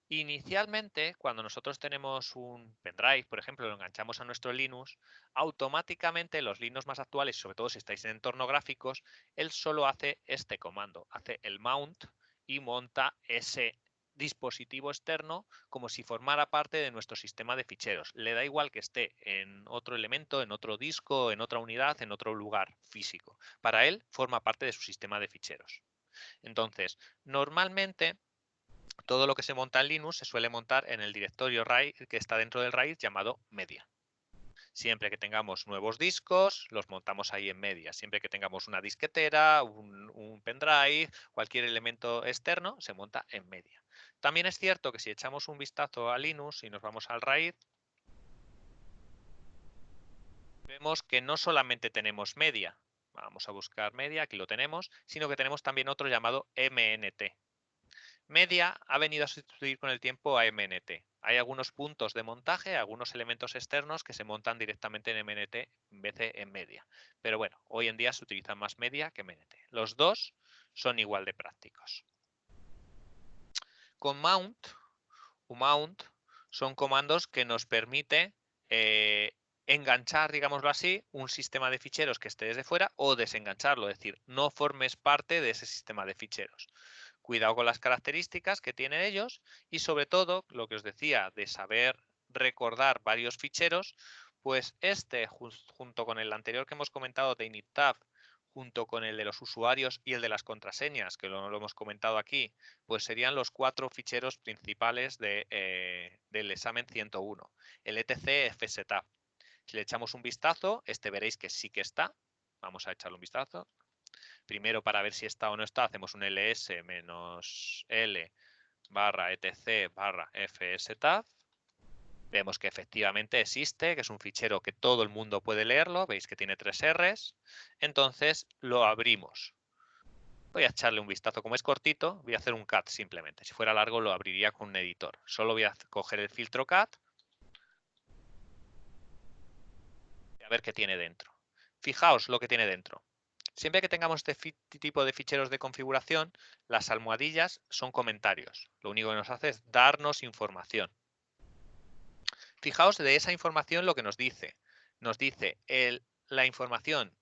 Inicialmente, cuando nosotros tenemos un pendrive, por ejemplo, lo enganchamos a nuestro Linux, automáticamente los Linux más actuales, sobre todo si estáis en entornos gráficos, él solo hace este comando, hace el mount y monta ese dispositivo externo como si formara parte de nuestro sistema de ficheros. Le da igual que esté en otro elemento, en otro disco, en otra unidad, en otro lugar físico. Para él forma parte de su sistema de ficheros. Entonces, normalmente todo lo que se monta en Linux se suele montar en el directorio raíz que está dentro del raíz llamado media. Siempre que tengamos nuevos discos, los montamos ahí en media. Siempre que tengamos una disquetera, un pendrive, cualquier elemento externo, se monta en media. También es cierto que si echamos un vistazo a Linux y nos vamos al raíz, vemos que no solamente tenemos media, vamos a buscar media, aquí lo tenemos, sino que tenemos también otro llamado MNT. Media ha venido a sustituir con el tiempo a MNT. Hay algunos puntos de montaje, algunos elementos externos que se montan directamente en MNT en vez de en media. Pero bueno, hoy en día se utiliza más media que MNT. Los dos son igual de prácticos. Con mount, mount son comandos que nos permite enganchar, digámoslo así, un sistema de ficheros que esté desde fuera o desengancharlo, es decir, no formes parte de ese sistema de ficheros. Cuidado con las características que tienen ellos y sobre todo, lo que os decía, de saber recordar varios ficheros, pues este junto con el anterior que hemos comentado de inittab, junto con el de los usuarios y el de las contraseñas, que lo hemos comentado aquí, pues serían los 4 ficheros principales del examen 101. El etc fsetup. Si le echamos un vistazo, veréis que sí que está. Vamos a echarle un vistazo. Primero, para ver si está o no está, hacemos un ls-l barra etc barra fsetup. Vemos que efectivamente existe, que es un fichero que todo el mundo puede leerlo. Veis que tiene 3 Rs. Entonces lo abrimos. Voy a echarle un vistazo. Como es cortito, voy a hacer un cat simplemente. Si fuera largo, lo abriría con un editor. Solo voy a coger el filtro cat y a ver qué tiene dentro. Fijaos lo que tiene dentro. Siempre que tengamos este tipo de ficheros de configuración, las almohadillas son comentarios. Lo único que nos hace es darnos información. Fijaos de esa información lo que nos dice. Nos dice la información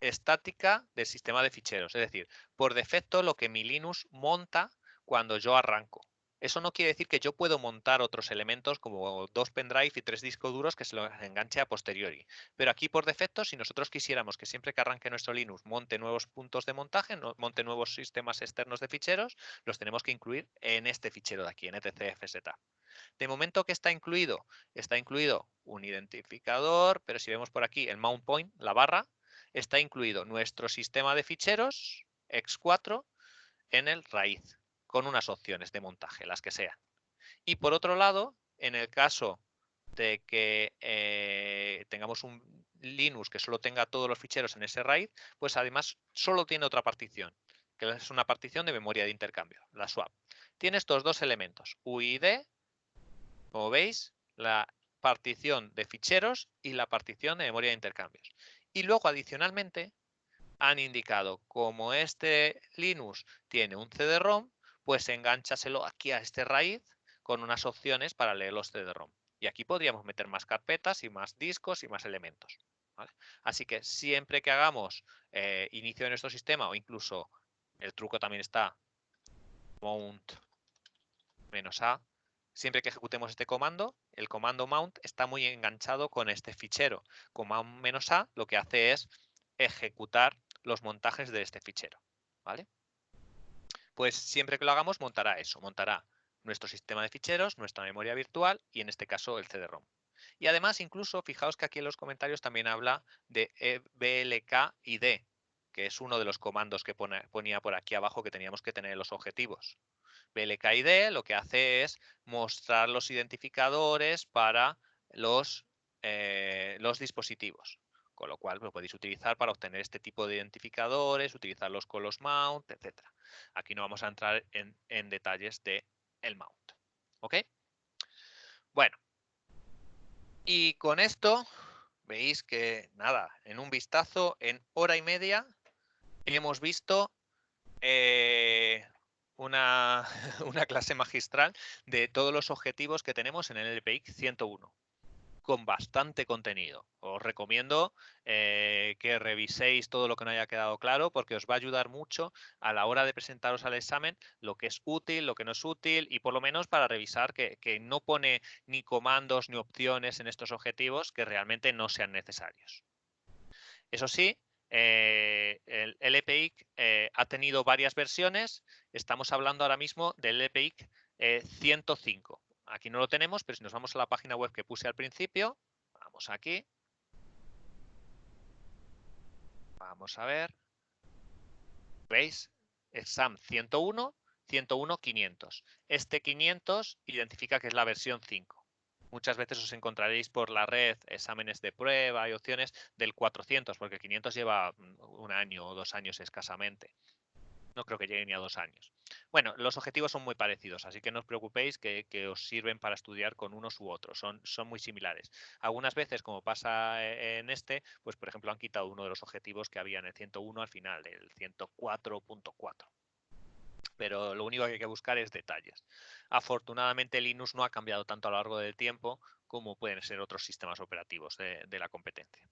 estática del sistema de ficheros. Es decir, por defecto lo que mi Linux monta cuando yo arranco. Eso no quiere decir que yo puedo montar otros elementos como 2 pendrive y 3 discos duros que se los enganche a posteriori. Pero aquí por defecto, si nosotros quisiéramos que siempre que arranque nuestro Linux monte nuevos puntos de montaje, monte nuevos sistemas externos de ficheros, los tenemos que incluir en este fichero de aquí, en etcfsetup. De momento que está incluido un identificador, pero si vemos por aquí el mount point, la barra, está incluido nuestro sistema de ficheros x4 en el raíz, con unas opciones de montaje, las que sean. Y por otro lado, en el caso de que tengamos un Linux que solo tenga todos los ficheros en ese raíz, pues además solo tiene otra partición, que es una partición de memoria de intercambio, la swap. Tiene estos dos elementos, UID, como veis, la partición de ficheros y la partición de memoria de intercambios. Y luego, adicionalmente, han indicado como este Linux tiene un CD-ROM, pues engánchaselo aquí a este raíz con unas opciones para leer los CD-ROM. Y aquí podríamos meter más carpetas y más discos y más elementos. ¿Vale? Así que siempre que hagamos inicio de nuestro sistema o incluso el truco también está mount -a, siempre que ejecutemos este comando, el comando mount está muy enganchado con este fichero. Con mount -a lo que hace es ejecutar los montajes de este fichero. ¿Vale? Pues siempre que lo hagamos montará eso, montará nuestro sistema de ficheros, nuestra memoria virtual y en este caso el CD-ROM. Y además incluso fijaos que aquí en los comentarios también habla de blkid, que es uno de los comandos que ponía por aquí abajo que teníamos que tener en los objetivos. blkid lo que hace es mostrar los identificadores para los dispositivos. Con lo cual lo podéis utilizar para obtener este tipo de identificadores, utilizarlos con los mount, etc. Aquí no vamos a entrar en detalles del mount. ¿Ok? Bueno, y con esto veis que nada, en un vistazo, en hora y media, hemos visto una, una clase magistral de todos los objetivos que tenemos en el LPX 101, con bastante contenido. Os recomiendo que reviséis todo lo que no haya quedado claro, porque os va a ayudar mucho a la hora de presentaros al examen lo que es útil, lo que no es útil, y por lo menos para revisar que no pone ni comandos ni opciones en estos objetivos que realmente no sean necesarios. Eso sí, el LPIC ha tenido varias versiones. Estamos hablando ahora mismo del LPIC 105. Aquí no lo tenemos, pero si nos vamos a la página web que puse al principio, vamos aquí. Vamos a ver. ¿Veis? Exam 101, 101, 500. Este 500 identifica que es la versión 5. Muchas veces os encontraréis por la red exámenes de prueba y opciones del 400, porque el 500 lleva un año o 2 años escasamente. No creo que llegue ni a 2 años. Bueno, los objetivos son muy parecidos, así que no os preocupéis que os sirven para estudiar con unos u otros. Son muy similares. Algunas veces, como pasa en este, pues por ejemplo han quitado uno de los objetivos que había en el 101 al final, el 104.4. Pero lo único que hay que buscar es detalles. Afortunadamente Linux no ha cambiado tanto a lo largo del tiempo como pueden ser otros sistemas operativos de la competencia.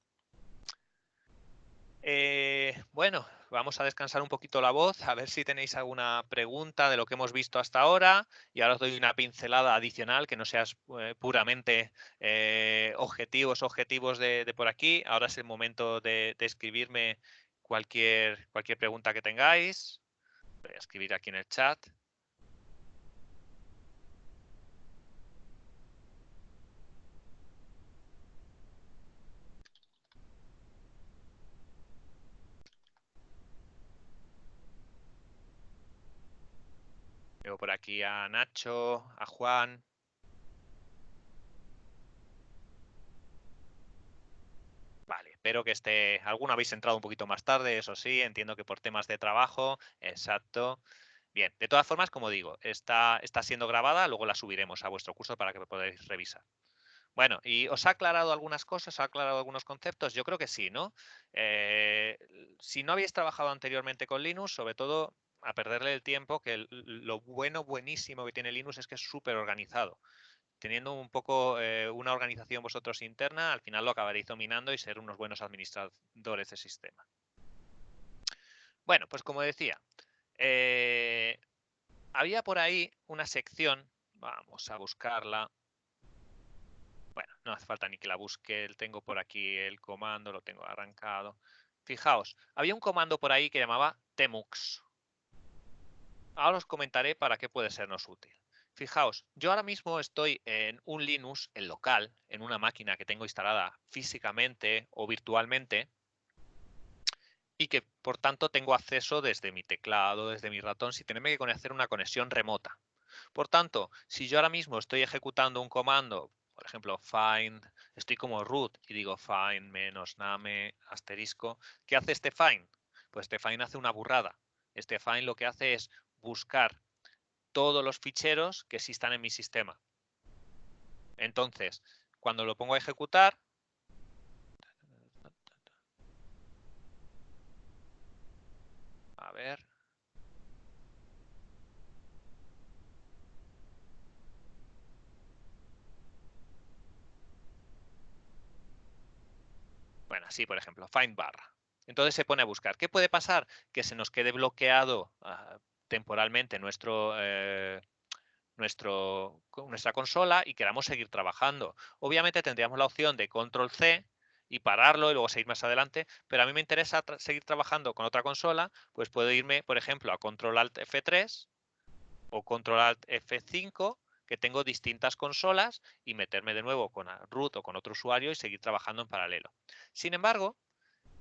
Bueno, vamos a descansar un poquito la voz, a ver si tenéis alguna pregunta de lo que hemos visto hasta ahora, y ahora os doy una pincelada adicional que no seas puramente objetivos de por aquí. Ahora es el momento de escribirme cualquier pregunta que tengáis. Voy a escribir aquí en el chat. Veo por aquí a Nacho, a Juan. Vale, espero que esté. Alguno habéis entrado un poquito más tarde, eso sí, entiendo que por temas de trabajo. Exacto. Bien, de todas formas, como digo, está siendo grabada, luego la subiremos a vuestro curso para que podáis revisar. Bueno, ¿y os ha aclarado algunas cosas? ¿Os ha aclarado algunos conceptos? Yo creo que sí, ¿no? Si no habéis trabajado anteriormente con Linux, sobre todo a perderle el tiempo, que lo buenísimo que tiene Linux es que es súper organizado. Teniendo un poco una organización vosotros interna, al final lo acabaréis dominando y ser unos buenos administradores de sistema. Bueno, pues como decía, había por ahí una sección, vamos a buscarla. Bueno, no hace falta ni que la busque, tengo por aquí el comando, lo tengo arrancado. Fijaos, había un comando por ahí que llamaba tmux. Ahora os comentaré para qué puede sernos útil. Fijaos, yo ahora mismo estoy en un Linux, en local, en una máquina que tengo instalada físicamente o virtualmente, y que por tanto tengo acceso desde mi teclado, desde mi ratón, sin tenerme que hacer una conexión remota. Por tanto, si yo ahora mismo estoy ejecutando un comando, por ejemplo, find, estoy como root y digo find -name asterisco, ¿qué hace este find? Pues este find hace una burrada. Este find lo que hace es buscar todos los ficheros que existan en mi sistema. Entonces, cuando lo pongo a ejecutar, a ver, bueno, así por ejemplo, find barra. Entonces se pone a buscar. ¿Qué puede pasar? Que se nos quede bloqueado temporalmente nuestra consola y queramos seguir trabajando. Obviamente tendríamos la opción de control C y pararlo y luego seguir más adelante, pero a mí me interesa seguir trabajando con otra consola, pues puedo irme, por ejemplo, a control alt F3 o control alt F5, que tengo distintas consolas, y meterme de nuevo con root o con otro usuario y seguir trabajando en paralelo. Sin embargo,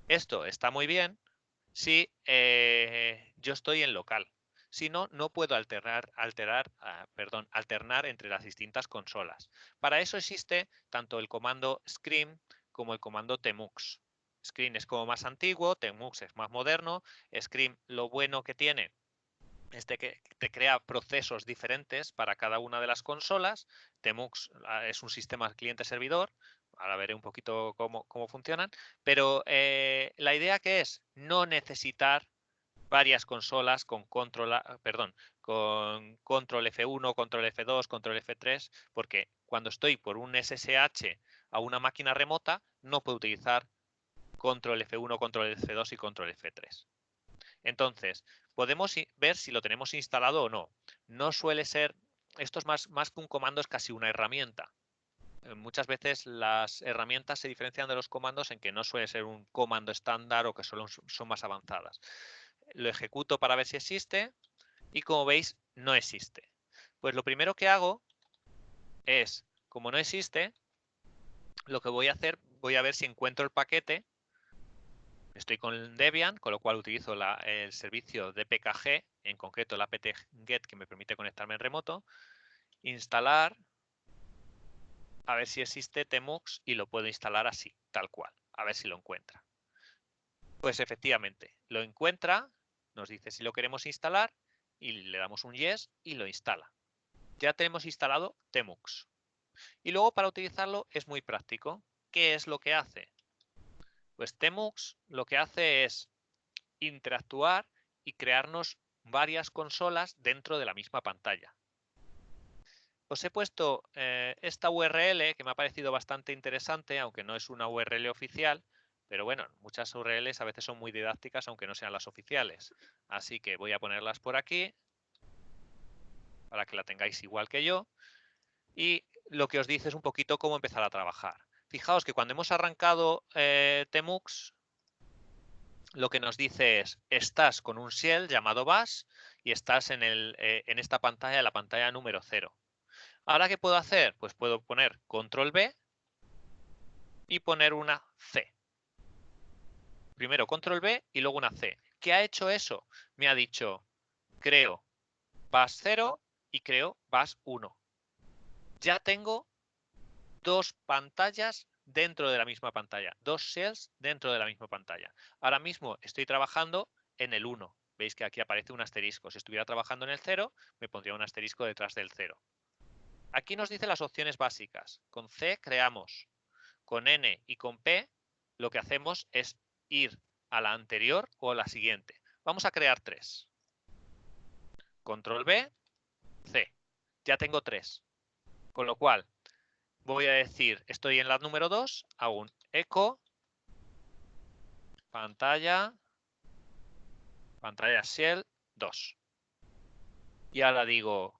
esto está muy bien si yo estoy en local. Si no, no puedo alternar entre las distintas consolas. Para eso existe tanto el comando scream como el comando tmux. Scream es como más antiguo, tmux es más moderno. Scream, lo bueno que tiene es de que te crea procesos diferentes para cada una de las consolas. Tmux es un sistema cliente-servidor. Ahora veré un poquito cómo funcionan. Pero la idea que es no necesitar varias consolas con control F1, control F2, control F3, porque cuando estoy por un SSH a una máquina remota, no puedo utilizar control F1, control F2 y control F3. Entonces, podemos ver si lo tenemos instalado o no. No suele ser, esto es más que un comando, es casi una herramienta. Muchas veces las herramientas se diferencian de los comandos en que no suele ser un comando estándar o que solo son más avanzadas. Lo ejecuto para ver si existe y como veis no existe. Pues lo primero que hago es, como no existe, lo que voy a hacer, voy a ver si encuentro el paquete. Estoy con Debian, con lo cual utilizo el servicio dpkg, en concreto el apt-get que me permite conectarme en remoto, instalar, a ver si existe tmux y lo puedo instalar así, tal cual, a ver si lo encuentra. Pues efectivamente, lo encuentra, nos dice si lo queremos instalar y le damos un yes y lo instala. Ya tenemos instalado tmux. Y luego para utilizarlo es muy práctico. ¿Qué es lo que hace? Pues tmux lo que hace es interactuar y crearnos varias consolas dentro de la misma pantalla. Os he puesto esta URL que me ha parecido bastante interesante, aunque no es una URL oficial, pero bueno, muchas URLs a veces son muy didácticas, aunque no sean las oficiales. Así que voy a ponerlas por aquí para que la tengáis igual que yo. Y lo que os dice es un poquito cómo empezar a trabajar. Fijaos que cuando hemos arrancado tmux, lo que nos dice es, estás con un shell llamado bash y estás en esta pantalla, la pantalla número 0. Ahora, ¿qué puedo hacer? Pues puedo poner control B y poner una C. Primero control B y luego una C. ¿Qué ha hecho eso? Me ha dicho, creo bash 0 y creo bash 1. Ya tengo dos pantallas dentro de la misma pantalla, dos shells dentro de la misma pantalla. Ahora mismo estoy trabajando en el 1. Veis que aquí aparece un asterisco. Si estuviera trabajando en el 0, me pondría un asterisco detrás del 0. Aquí nos dice las opciones básicas. Con C creamos. Con N y con P lo que hacemos es ir a la anterior o a la siguiente. Vamos a crear 3. Control B, C. Ya tengo 3. Con lo cual, voy a decir, estoy en la número 2, hago un echo, pantalla shell 2. Y ahora digo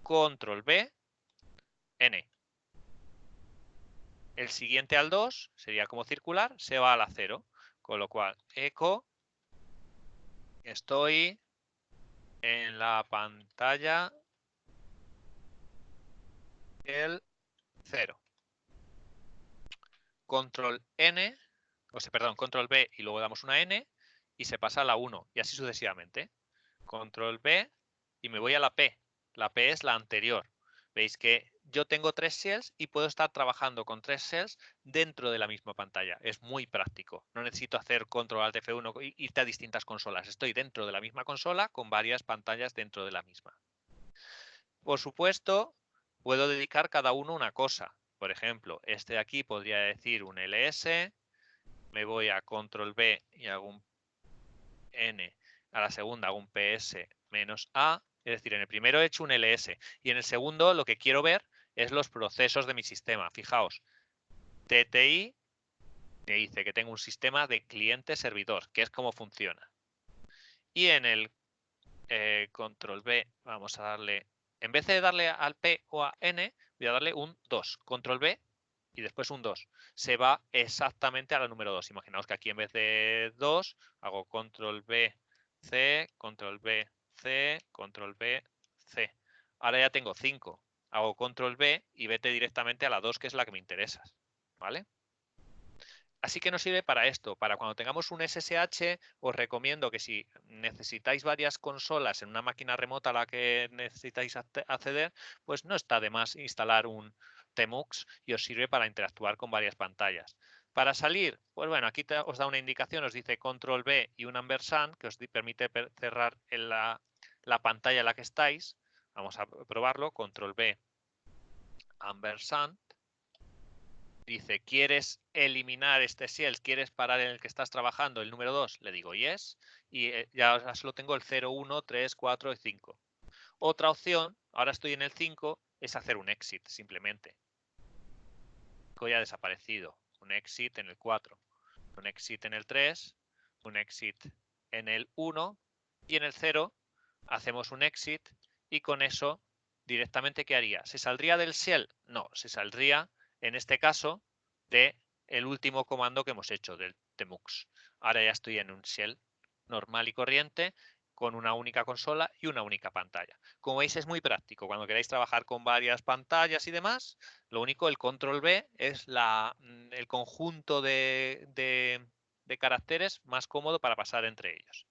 control B, N. El siguiente al 2 sería como circular, se va a la 0. Con lo cual, echo, estoy en la pantalla el 0. Control N, control B y luego damos una N y se pasa a la 1 y así sucesivamente. Control B y me voy a la P. La P es la anterior. Veis que yo tengo 3 shells y puedo estar trabajando con 3 shells dentro de la misma pantalla. Es muy práctico. No necesito hacer control alt F1 e irte a distintas consolas. Estoy dentro de la misma consola con varias pantallas dentro de la misma. Por supuesto, puedo dedicar cada uno una cosa. Por ejemplo, este de aquí podría decir un ls, me voy a control B y hago un N, a la segunda hago un PS menos A, es decir, en el primero he hecho un ls y en el segundo lo que quiero ver es los procesos de mi sistema. Fijaos, TTI me dice que tengo un sistema de cliente-servidor, que es como funciona. Y en el control B vamos a darle, en vez de darle al P o a N, voy a darle un 2, control B y después un 2. Se va exactamente a la número 2. Imaginaos que aquí en vez de 2 hago control B, C, control B, C, control B, C. Ahora ya tengo 5. Hago control B y vete directamente a la 2, que es la que me interesa. ¿Vale? Así que nos sirve para esto, para cuando tengamos un SSH, os recomiendo que si necesitáis varias consolas en una máquina remota a la que necesitáis acceder, pues no está de más instalar un tmux y os sirve para interactuar con varias pantallas. Para salir, pues bueno, aquí os da una indicación, os dice control B y un ampersand que os permite cerrar en la pantalla en la que estáis. Vamos a probarlo, control B, ampersand. dice, ¿quieres eliminar este shell? ¿Quieres parar en el que estás trabajando el número 2? Le digo yes. Y ya solo tengo el 0, 1, 3, 4 y 5. Otra opción, ahora estoy en el 5, es hacer un exit simplemente. Ya ha desaparecido. Un exit en el 4, un exit en el 3, un exit en el 1 y en el 0 hacemos un exit y con eso directamente ¿qué haría? ¿Se saldría del shell? No, se saldría en este caso de el último comando que hemos hecho, del tmux. Ahora ya estoy en un shell normal y corriente con una única consola y una única pantalla. Como veis es muy práctico. Cuando queráis trabajar con varias pantallas y demás, lo único, el control B es el conjunto de caracteres más cómodo para pasar entre ellos.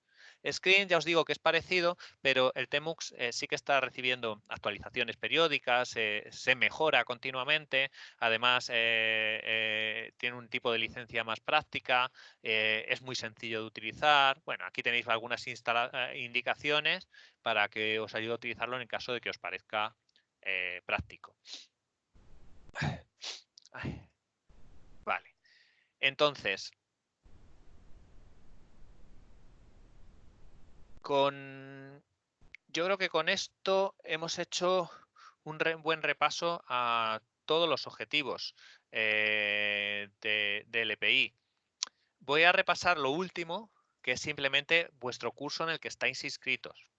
Screen ya os digo que es parecido, pero el tmux sí que está recibiendo actualizaciones periódicas, se mejora continuamente, además tiene un tipo de licencia más práctica, es muy sencillo de utilizar. Bueno, aquí tenéis algunas indicaciones para que os ayude a utilizarlo en el caso de que os parezca práctico. Vale, entonces, yo creo que con esto hemos hecho un buen repaso a todos los objetivos de LPI. Voy a repasar lo último, que es simplemente vuestro curso en el que estáis inscritos.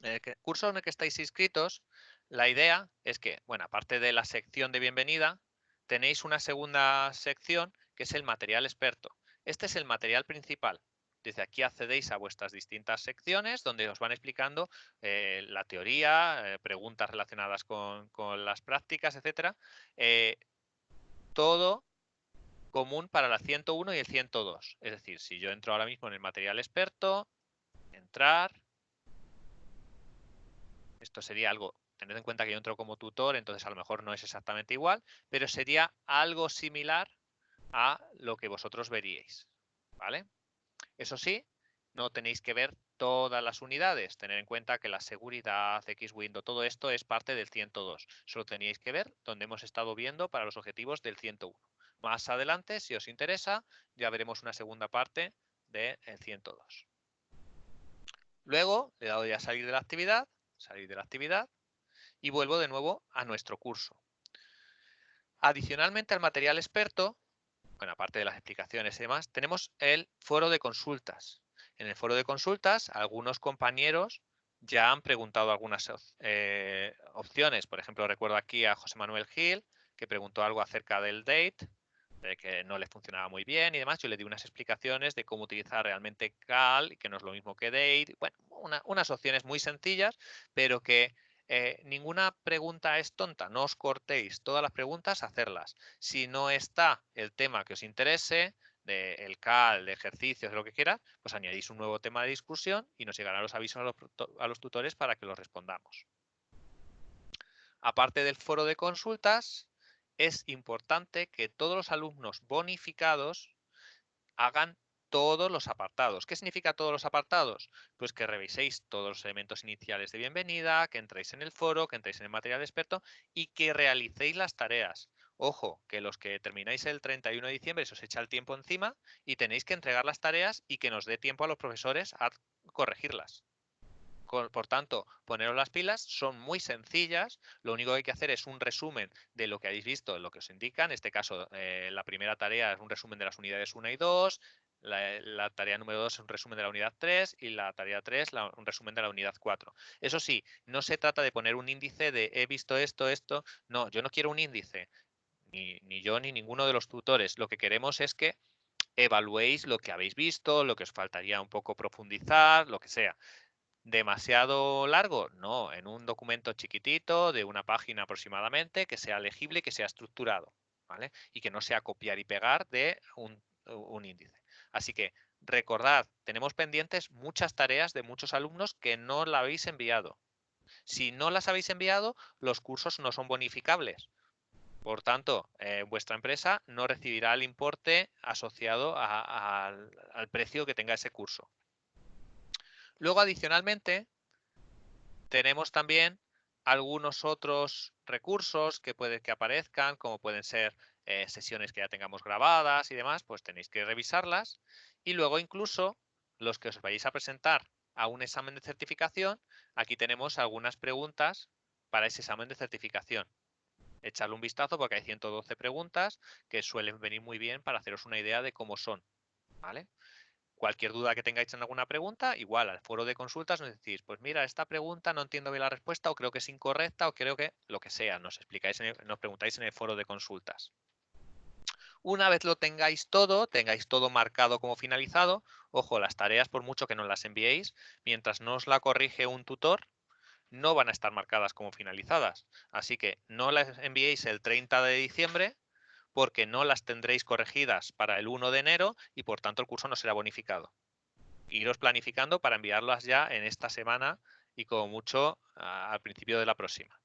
En el curso en el que estáis inscritos, la idea es que, bueno, aparte de la sección de bienvenida, tenéis una segunda sección que es el material experto. Este es el material principal. Desde aquí accedéis a vuestras distintas secciones donde os van explicando la teoría, preguntas relacionadas con las prácticas, etcétera. Todo común para la 101 y el 102. Es decir, si yo entro ahora mismo en el material experto, entrar, esto sería algo, tened en cuenta que yo entro como tutor, entonces a lo mejor no es exactamente igual, pero sería algo similar a lo que vosotros veríais, ¿vale? Eso sí, no tenéis que ver todas las unidades, tener en cuenta que la seguridad, X-Window, todo esto es parte del 102. Solo teníais que ver donde hemos estado viendo para los objetivos del 101. Más adelante, si os interesa, ya veremos una segunda parte del 102. Luego le he dado ya a salir de la actividad, y vuelvo de nuevo a nuestro curso. Adicionalmente al material experto, bueno, aparte de las explicaciones y demás, tenemos el foro de consultas. En el foro de consultas, algunos compañeros ya han preguntado algunas opciones. Por ejemplo, recuerdo aquí a José Manuel Gil, que preguntó algo acerca del date, de que no le funcionaba muy bien y demás. Yo le di unas explicaciones de cómo utilizar realmente cal, y que no es lo mismo que date. Bueno, unas opciones muy sencillas, pero que ninguna pregunta es tonta. No os cortéis todas las preguntas, hacerlas. Si no está el tema que os interese, del CAL, de ejercicios, de lo que quiera, pues añadís un nuevo tema de discusión y nos llegarán los avisos a los tutores para que los respondamos. Aparte del foro de consultas, es importante que todos los alumnos bonificados hagan todos los apartados. ¿Qué significa todos los apartados? Pues que reviséis todos los elementos iniciales de bienvenida, que entréis en el foro, que entréis en el material experto y que realicéis las tareas. Ojo, que los que termináis el 31 de diciembre se os echa el tiempo encima y tenéis que entregar las tareas y que nos dé tiempo a los profesores a corregirlas. Por tanto, poneros las pilas, son muy sencillas, lo único que hay que hacer es un resumen de lo que habéis visto, lo que os indica, en este caso la primera tarea es un resumen de las unidades 1 y 2, la tarea número 2 es un resumen de la unidad 3 y la tarea 3 un resumen de la unidad 4. Eso sí, no se trata de poner un índice de he visto esto, no, yo no quiero un índice, ni yo ni ninguno de los tutores, lo que queremos es que evaluéis lo que habéis visto, lo que os faltaría un poco profundizar, lo que sea. ¿Demasiado largo? No, en un documento chiquitito de una página aproximadamente que sea legible y que sea estructurado, ¿vale? Y que no sea copiar y pegar de un índice. Así que recordad, tenemos pendientes muchas tareas de muchos alumnos que no la habéis enviado. Si no las habéis enviado, los cursos no son bonificables. Por tanto, vuestra empresa no recibirá el importe asociado al precio que tenga ese curso. Luego, adicionalmente, tenemos también algunos otros recursos que puede que aparezcan, como pueden ser sesiones que ya tengamos grabadas y demás, pues tenéis que revisarlas. Y luego incluso los que os vayáis a presentar a un examen de certificación, aquí tenemos algunas preguntas para ese examen de certificación. Echadle un vistazo porque hay 112 preguntas que suelen venir muy bien para haceros una idea de cómo son, ¿vale? Cualquier duda que tengáis en alguna pregunta, igual al foro de consultas nos decís, pues mira, esta pregunta no entiendo bien la respuesta o creo que es incorrecta o creo que lo que sea, nos preguntáis en el foro de consultas. Una vez lo tengáis todo marcado como finalizado, ojo, las tareas por mucho que nos las enviéis, mientras no os la corrige un tutor, no van a estar marcadas como finalizadas. Así que no las enviéis el 30 de diciembre porque no las tendréis corregidas para el 1 de enero y por tanto el curso no será bonificado. Iros planificando para enviarlas ya en esta semana y como mucho al principio de la próxima.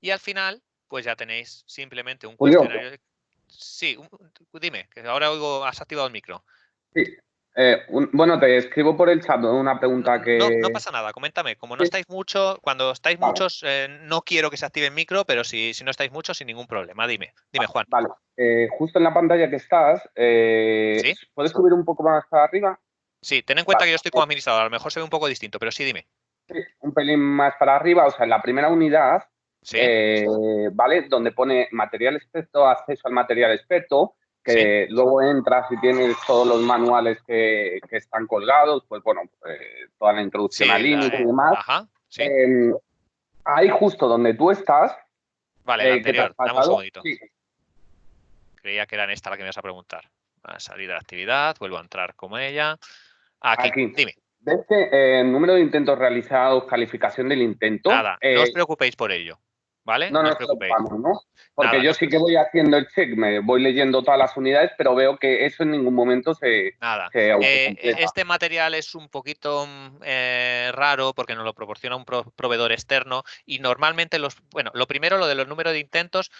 Y al final, pues ya tenéis simplemente un Julio. cuestionario. Sí, dime, que ahora oigo, has activado el micro. Sí. Bueno, te escribo por el chat una pregunta No que... pasa nada, coméntame. Como no Sí. estáis mucho, cuando estáis Vale, muchos, no quiero que se active el micro, pero si no estáis muchos, sin ningún problema. Dime, Juan. vale. Justo en la pantalla que estás, ¿Sí? ¿puedes subir un poco más para arriba? Sí, ten en cuenta Vale. que yo estoy como administrador, a lo mejor se ve un poco distinto, pero sí, dime. Sí, un pelín más para arriba, o sea, en la primera unidad, ¿Sí? ¿vale? Donde pone material experto, acceso al material experto, ¿Sí? que luego entras y tienes todos los manuales que están colgados, pues bueno, toda la introducción a Sí, Linux y demás. ajá, sí. Eh, Ahí justo donde tú estás, Vale, la que te has anterior, dame un pasado, segundito. sí, Creía que era en esta la que me ibas a preguntar. A salir de la actividad, vuelvo a entrar como ella. Aquí, aquí. dime. ¿Ves que número de intentos realizados, calificación del intento? Nada, no os preocupéis por ello, ¿vale? No No os nos preocupéis. preocupamos, ¿no? Porque Nada, yo sí que voy haciendo el check, me voy leyendo todas las unidades, pero veo que eso en ningún momento nada. se autocompleta. Este material es un poquito raro porque nos lo proporciona un proveedor externo y normalmente bueno, lo primero, lo de los números de intentos.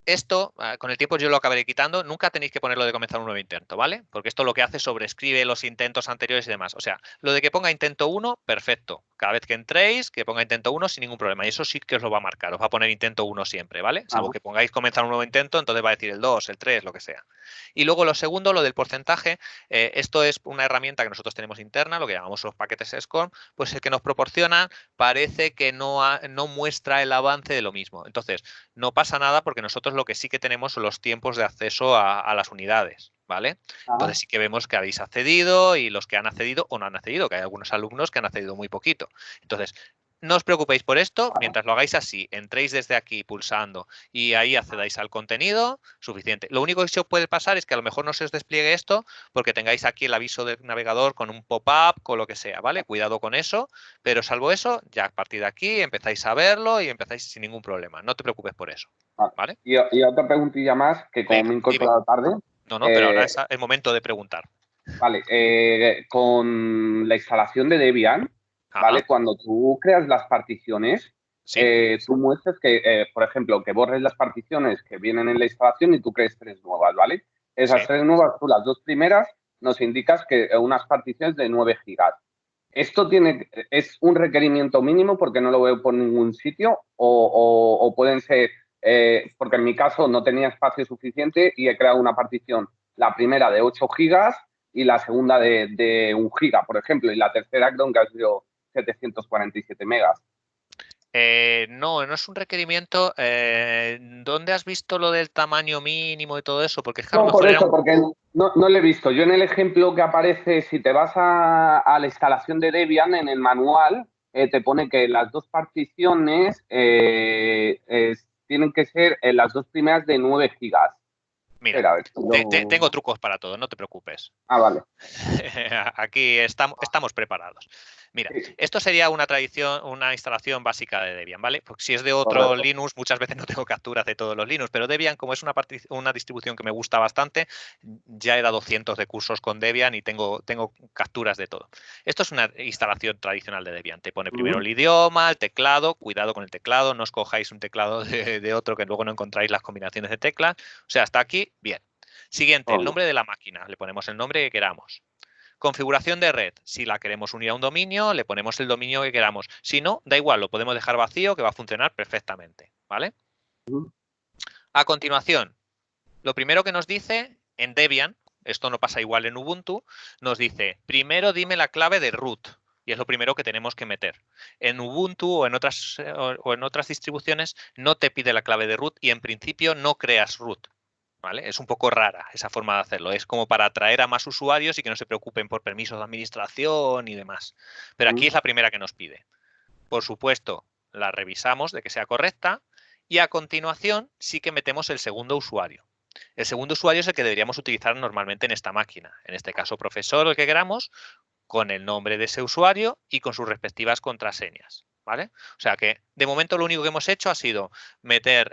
Esto, con el tiempo yo lo acabaré quitando, nunca tenéis que ponerlo de comenzar un nuevo intento, ¿vale? Porque esto lo que hace es sobrescribe los intentos anteriores y demás. O sea, lo de que ponga intento 1, perfecto. Cada vez que entréis, que ponga intento 1 sin ningún problema. Y eso sí que os lo va a marcar, os va a poner intento 1 siempre, ¿vale? Salvo que pongáis comenzar un nuevo intento, entonces va a decir el 2, el 3, lo que sea. Y luego lo segundo, lo del porcentaje, esto es una herramienta que nosotros tenemos interna, lo que llamamos los paquetes SCORM, pues el que nos proporciona parece que no muestra el avance de lo mismo. Entonces, no pasa nada porque nosotros lo que sí que tenemos son los tiempos de acceso a las unidades, ¿vale? Entonces sí que vemos que habéis accedido y los que han accedido o no han accedido, que hay algunos alumnos que han accedido muy poquito. Entonces, no os preocupéis por esto, mientras lo hagáis así, entréis desde aquí pulsando y ahí accedáis al contenido, suficiente. Lo único que se os puede pasar es que a lo mejor no se os despliegue esto porque tengáis aquí el aviso del navegador con un pop-up, con lo que sea, ¿vale? Cuidado con eso, pero salvo eso, ya a partir de aquí empezáis a verlo y empezáis sin ningún problema. No te preocupes por eso, Vale. ¿vale? Y otra preguntilla más, que como me he Venga, dime. incorporado tarde, No, pero ahora es el momento de preguntar. vale, con la instalación de Debian, Ajá, ¿vale? Cuando tú creas las particiones, sí, tú muestras que, por ejemplo, que borres las particiones que vienen en la instalación y tú crees 3 nuevas, ¿vale? Esas sí. 3 nuevas, tú las 2 primeras, nos indicas que unas particiones de 9 gigas. ¿Esto es un requerimiento mínimo porque no lo veo por ningún sitio? ¿O pueden ser, porque en mi caso no tenía espacio suficiente y he creado una partición, la primera de 8 gigas y la segunda de 1 giga, por ejemplo, y la tercera creo que ha sido 747 megas? No es un requerimiento. ¿Dónde has visto lo del tamaño mínimo y todo eso? Porque es que a lo No, mejor por era eso, un... porque no lo he visto. Yo en el ejemplo que aparece, si te vas a la instalación de Debian, en el manual, te pone que las 2 particiones tienen que ser las 2 primeras de 9 gigas. Mira, Espera, a ver, tengo trucos para todo, no te preocupes. vale. Aquí estamos preparados. Mira, Sí, esto sería una instalación básica de Debian, ¿vale? Porque si es de otro correcto. Linux, muchas veces no tengo capturas de todos los Linux, pero Debian, como es una distribución que me gusta bastante, ya he dado cientos de cursos con Debian y tengo capturas de todo. Esto es una instalación tradicional de Debian. Te pone primero el idioma, el teclado, cuidado con el teclado, no os cojáis un teclado de otro que luego no encontráis las combinaciones de teclas. O sea, hasta aquí, bien. Siguiente, el nombre de la máquina. Le ponemos el nombre que queramos. Configuración de red. Si la queremos unir a un dominio, le ponemos el dominio que queramos. Si no, da igual, lo podemos dejar vacío que va a funcionar perfectamente. ¿Vale? A continuación, lo primero que nos dice en Debian, esto no pasa igual en Ubuntu, nos dice, primero dime la clave de root. Y es lo primero que tenemos que meter. En Ubuntu o en otras distribuciones no te pide la clave de root y en principio no creas root. ¿Vale? Es un poco rara esa forma de hacerlo. Es como para atraer a más usuarios y que no se preocupen por permisos de administración y demás. Pero aquí es la primera que nos pide. Por supuesto, la revisamos de que sea correcta y a continuación sí que metemos el segundo usuario. El segundo usuario es el que deberíamos utilizar normalmente en esta máquina. En este caso, profesor, el que queramos, con el nombre de ese usuario y con sus respectivas contraseñas. ¿Vale? O sea que de momento lo único que hemos hecho ha sido meter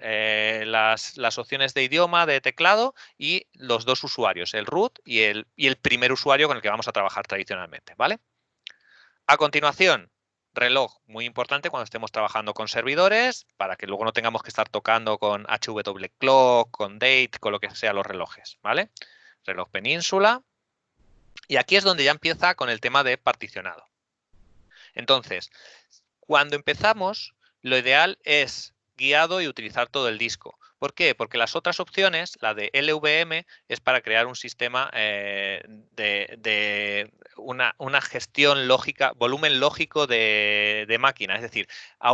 las opciones de idioma, de teclado y los dos usuarios, el root y el primer usuario con el que vamos a trabajar tradicionalmente. ¿Vale? A continuación, reloj, muy importante cuando estemos trabajando con servidores, para que luego no tengamos que estar tocando con HW Clock, con Date, con lo que sea los relojes, ¿vale? Reloj península. Y aquí es donde ya empieza con el tema de particionado. Entonces, cuando empezamos, lo ideal es guiado y utilizar todo el disco. ¿Por qué? Porque las otras opciones, la de LVM, es para crear un sistema de una gestión lógica, volumen lógico de máquina, es decir,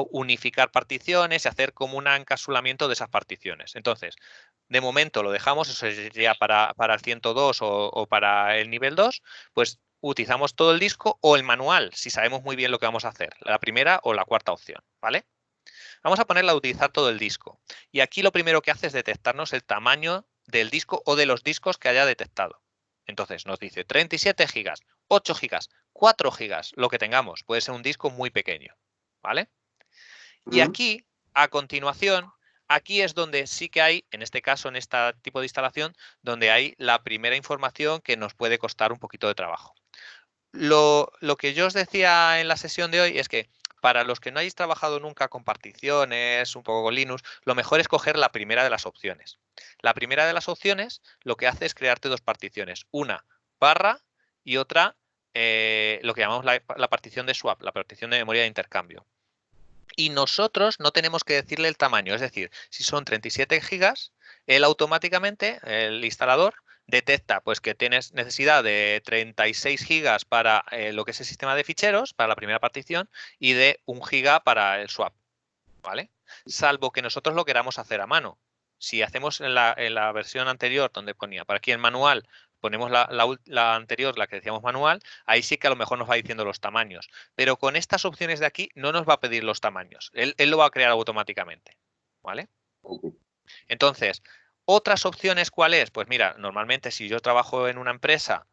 unificar particiones y hacer como un encasulamiento de esas particiones. Entonces, de momento lo dejamos, eso sería para el 102 o para el nivel 2, pues utilizamos todo el disco o el manual, si sabemos muy bien lo que vamos a hacer, la primera o la cuarta opción, ¿vale? Vamos a ponerla a utilizar todo el disco. Y aquí lo primero que hace es detectarnos el tamaño del disco o de los discos que haya detectado. Entonces nos dice 37 gigas, 8 gigas, 4 gigas, lo que tengamos. Puede ser un disco muy pequeño, ¿vale? Y aquí, a continuación, aquí es donde sí que hay, en este caso, en este tipo de instalación, donde hay la primera información que nos puede costar un poquito de trabajo. Lo que yo os decía en la sesión de hoy es que para los que no hayáis trabajado nunca con particiones, un poco con Linux, lo mejor es coger la primera de las opciones. La primera de las opciones lo que hace es crearte dos particiones, una barra y otra lo que llamamos la partición de swap, la partición de memoria de intercambio. Y nosotros no tenemos que decirle el tamaño, es decir, si son 37 gigas, él automáticamente, el instalador, detecta pues que tienes necesidad de 36 gigas para lo que es el sistema de ficheros, para la primera partición, y de 1 giga para el swap, ¿vale? Salvo que nosotros lo queramos hacer a mano. Si hacemos en la versión anterior, donde ponía, para aquí el manual, ponemos la anterior, la que decíamos manual, ahí sí que a lo mejor nos va diciendo los tamaños. Pero con estas opciones de aquí no nos va a pedir los tamaños. Él lo va a crear automáticamente, ¿vale? Entonces, otras opciones, ¿cuál es? Pues mira, normalmente si yo trabajo en una empresa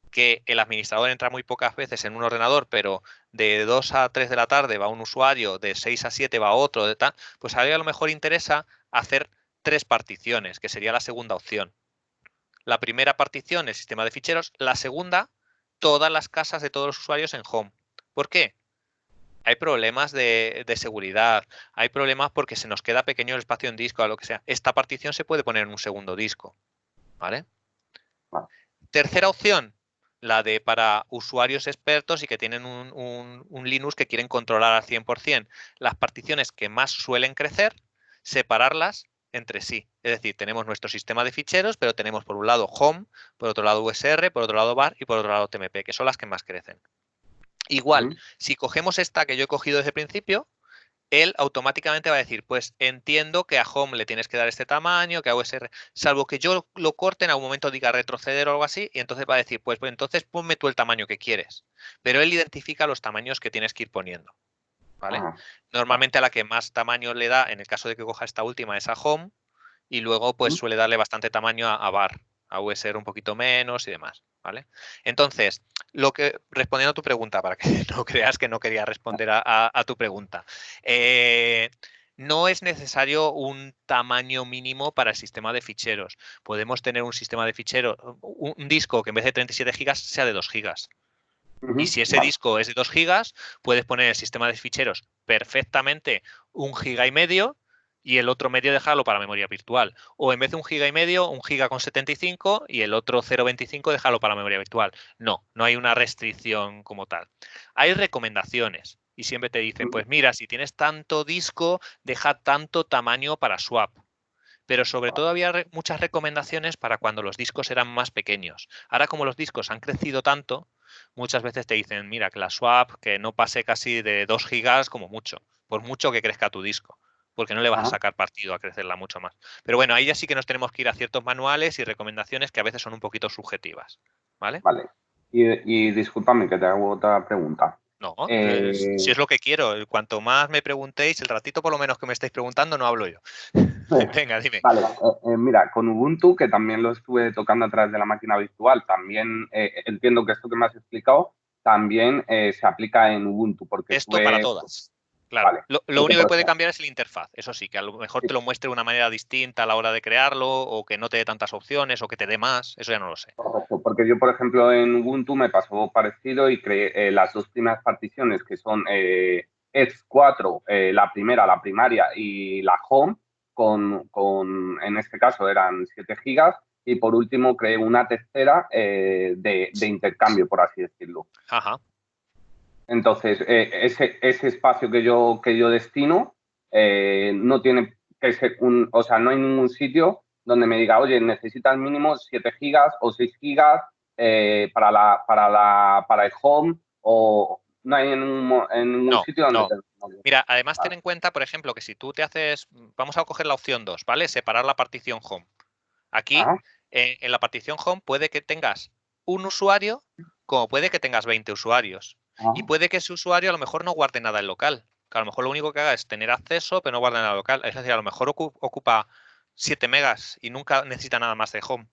que el administrador entra muy pocas veces en un ordenador, pero de 2 a 3 de la tarde va un usuario, de 6 a 7 va otro, de tal, pues a lo mejor interesa hacer 3 particiones, que sería la segunda opción. La primera partición, el sistema de ficheros. La segunda, todas las casas de todos los usuarios en home. ¿Por qué? Hay problemas de seguridad, hay problemas porque se nos queda pequeño el espacio en disco, o lo que sea. Esta partición se puede poner en un segundo disco, ¿vale? Tercera opción, la de para usuarios expertos y que tienen un Linux que quieren controlar al 100%. Las particiones que más suelen crecer, separarlas entre sí. Es decir, tenemos nuestro sistema de ficheros, pero tenemos por un lado Home, por otro lado USR, por otro lado bar y por otro lado TMP, que son las que más crecen. Igual, si cogemos esta que yo he cogido desde el principio, él automáticamente va a decir, pues entiendo que a Home le tienes que dar este tamaño, que a USR, salvo que yo lo corte en algún momento, diga retroceder o algo así, y entonces va a decir, pues entonces ponme tú el tamaño que quieres. Pero él identifica los tamaños que tienes que ir poniendo, ¿vale? Normalmente a la que más tamaño le da, en el caso de que coja esta última, es a Home, y luego pues suele darle bastante tamaño a bar, a USR un poquito menos y demás, ¿vale? Entonces, respondiendo a tu pregunta, para que no creas que no quería responder a tu pregunta, no es necesario un tamaño mínimo para el sistema de ficheros. Podemos tener un sistema de ficheros, un disco que en vez de 37 gigas sea de 2 gigas. Y si ese disco es de 2 gigas, puedes poner el sistema de ficheros perfectamente 1,5 gigas y el otro medio dejarlo para memoria virtual. O en vez de 1,5 gigas, 1 giga con 75 y el otro 0,25 dejarlo para memoria virtual. No hay una restricción como tal. Hay recomendaciones y siempre te dicen, pues mira, si tienes tanto disco, deja tanto tamaño para swap. pero sobre todo había muchas recomendaciones para cuando los discos eran más pequeños. Ahora, como los discos han crecido tanto, muchas veces te dicen, mira, que la swap que no pase casi de 2 gigas como mucho, por mucho que crezca tu disco, porque no le vas a sacar partido a crecerla mucho más. Pero bueno, ahí ya sí que nos tenemos que ir a ciertos manuales y recomendaciones que a veces son un poquito subjetivas, ¿vale? Vale. Y discúlpame que te hago otra pregunta. No, si es lo que quiero. Cuanto más me preguntéis, el ratito por lo menos que me estáis preguntando, no hablo yo. Venga, dime. Vale, mira, con Ubuntu, que también lo estuve tocando a través de la máquina virtual, también entiendo que esto que me has explicado también se aplica en Ubuntu, porque Esto para estuve, todas. Claro. vale, Lo porque único que por puede ejemplo, cambiar es la interfaz. Eso sí, que a lo mejor sí, te lo muestre de una manera distinta a la hora de crearlo, o que no te dé tantas opciones, o que te dé más. Eso ya no lo sé. correcto, porque yo, por ejemplo, en Ubuntu me pasó parecido y creé las dos primeras particiones, que son EX4, la primera, la primaria, y la Home, en este caso eran 7 gigas, y por último creé una tercera de intercambio, por así decirlo. Ajá. Entonces, ese espacio que yo destino no tiene que ser o sea, no hay ningún sitio donde me diga, oye, necesitas mínimo 7 gigas o 6 gigas para el home, o no hay en ningún No, sitio donde no. te... Mira, además ten Vale. en cuenta, por ejemplo, que si tú te haces, vamos a coger la opción 2, ¿vale? Separar la partición home. Aquí, Ajá, en la partición home, puede que tengas un usuario, como puede que tengas 20 usuarios. Y ajá, puede que ese usuario a lo mejor no guarde nada en local. Que a lo mejor lo único que haga es tener acceso, pero no guarda nada local. Es decir, a lo mejor ocupa 7 megas y nunca necesita nada más de home.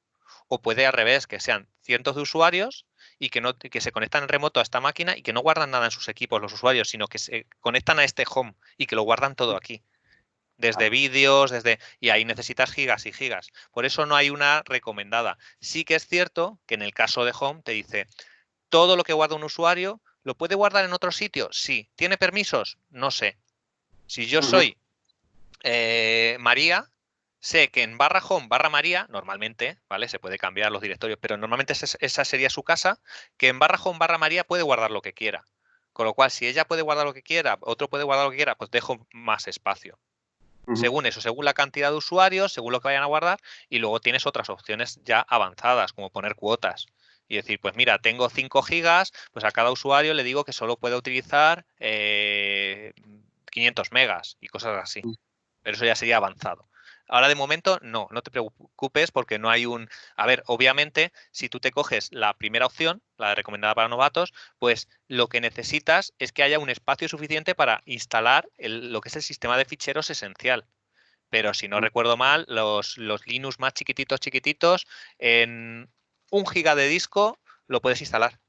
O puede al revés, que sean cientos de usuarios y que se conectan en remoto a esta máquina y que no guardan nada en sus equipos los usuarios, sino que se conectan a este home y que lo guardan todo aquí. Desde vale. vídeos, y ahí necesitas gigas y gigas. Por eso no hay una recomendada. Sí que es cierto que en el caso de Home te dice, todo lo que guarda un usuario, ¿lo puede guardar en otro sitio? Sí. ¿Tiene permisos? No sé. Si yo Ujú, soy María, sé que en barra home, barra María, normalmente, ¿vale? Se puede cambiar los directorios, pero normalmente esa sería su casa, que en barra home, barra María puede guardar lo que quiera. Con lo cual, si ella puede guardar lo que quiera, otro puede guardar lo que quiera, pues dejo más espacio. ujú, Según eso, según la cantidad de usuarios, según lo que vayan a guardar, y luego tienes otras opciones ya avanzadas, como poner cuotas. Y decir, pues mira, tengo 5 gigas, pues a cada usuario le digo que solo puede utilizar 500 megas y cosas así. Pero eso ya sería avanzado. Ahora de momento no te preocupes porque no hay un... A ver, obviamente, si tú te coges la primera opción, la recomendada para novatos, pues lo que necesitas es que haya un espacio suficiente para instalar lo que es el sistema de ficheros esencial. Pero si no ujú, recuerdo mal, los Linux más chiquititos, chiquititos, en 1 giga de disco lo puedes instalar.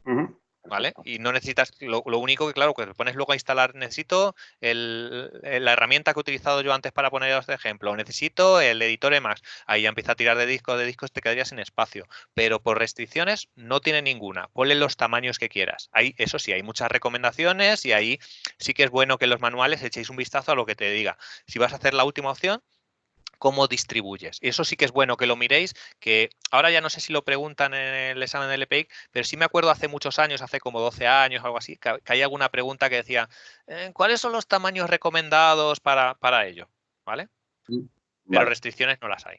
ujú. ¿Vale? Perfecto. Y no necesitas, lo único que, claro, que te pones luego a instalar, necesito la herramienta que he utilizado yo antes para poneros de ejemplo, necesito el editor Emacs, ahí ya empieza a tirar de discos te quedarías sin espacio, pero por restricciones no tiene ninguna, ponle los tamaños que quieras. Ahí, eso sí, hay muchas recomendaciones y ahí sí que es bueno que en los manuales echéis un vistazo a lo que te diga. Si vas a hacer la última opción, cómo distribuyes. Y eso sí que es bueno que lo miréis, que ahora ya no sé si lo preguntan en el examen del EPIC, pero sí me acuerdo hace muchos años, hace como 12 años, algo así, que hay alguna pregunta que decía, ¿cuáles son los tamaños recomendados para ello? ¿Vale? Pero Vale. restricciones no las hay.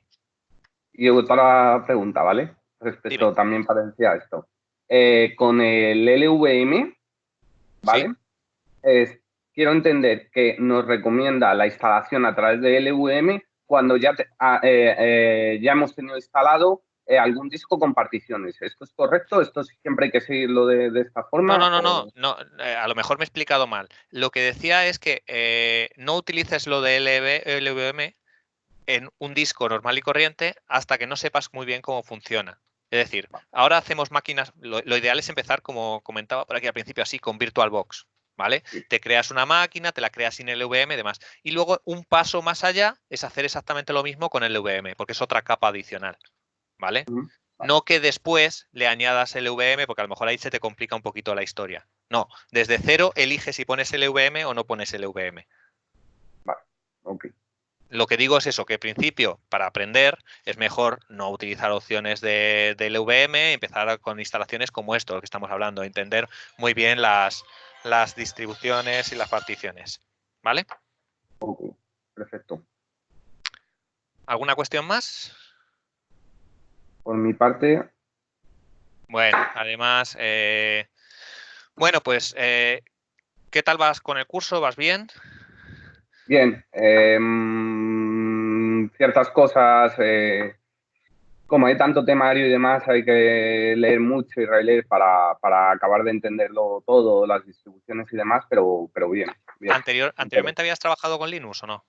Y otra pregunta, ¿vale? Dime. Respecto también parecía esto. Con el LVM, ¿Sí? ¿vale? Es- quiero entender que nos recomienda la instalación a través de LVM cuando ya hemos tenido instalado algún disco con particiones. ¿Esto es correcto? ¿Esto siempre hay que seguirlo de esta No, forma? no, no, no, no, a lo mejor me he explicado mal. Lo que decía es que no utilices lo de LVM en un disco normal y corriente hasta que no sepas muy bien cómo funciona. Es decir, ahora hacemos máquinas, lo ideal es empezar, como comentaba por aquí al principio, así, con VirtualBox, ¿vale? Sí. Te creas una máquina, te la creas sin LVM y demás. Y luego un paso más allá es hacer exactamente lo mismo con el LVM, porque es otra capa adicional, ¿vale? Ujú. Vale, No que después le añadas LVM, porque a lo mejor ahí se te complica un poquito la historia. No, desde cero eliges si pones LVM o no pones LVM. vale, ok. Lo que digo es eso, que en principio, para aprender, es mejor no utilizar opciones de LVM, empezar con instalaciones como esto, lo que estamos hablando, entender muy bien las distribuciones y las particiones. ¿Vale? Ok, perfecto. ¿Alguna cuestión más? Por mi parte, Bueno, además, bueno, pues, ¿qué tal vas con el curso? ¿Vas bien? bien. Ciertas cosas, como hay tanto temario y demás, hay que leer mucho y releer para acabar de entenderlo todo, las distribuciones y demás, pero bien, bien. ¿Anteriormente habías trabajado con Linux o no?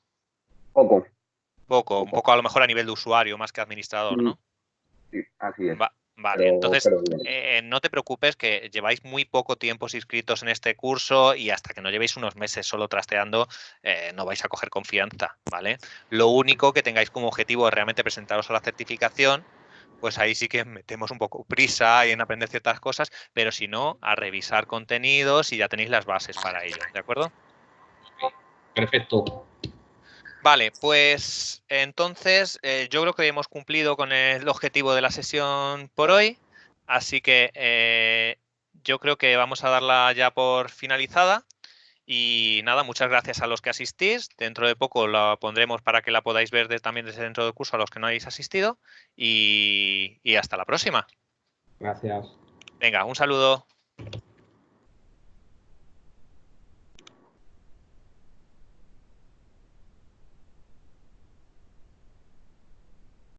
Poco, Un poco. poco a lo mejor a nivel de usuario más que administrador, Mm, ¿no? sí, así es. Vale, entonces Pero bien. no te preocupes que lleváis muy poco tiempo inscritos en este curso y hasta que no llevéis unos meses solo trasteando no vais a coger confianza, ¿vale? Lo único que tengáis como objetivo es realmente presentaros a la certificación, pues ahí sí que metemos un poco prisa en aprender ciertas cosas, pero si no, a revisar contenidos y ya tenéis las bases para ello, ¿de acuerdo? Perfecto. Vale, pues entonces yo creo que hemos cumplido con el objetivo de la sesión por hoy, así que yo creo que vamos a darla ya por finalizada y nada, muchas gracias a los que asistís. Dentro de poco la pondremos para que la podáis ver también desde dentro del curso a los que no hayáis asistido y hasta la próxima. Gracias. Venga, un saludo.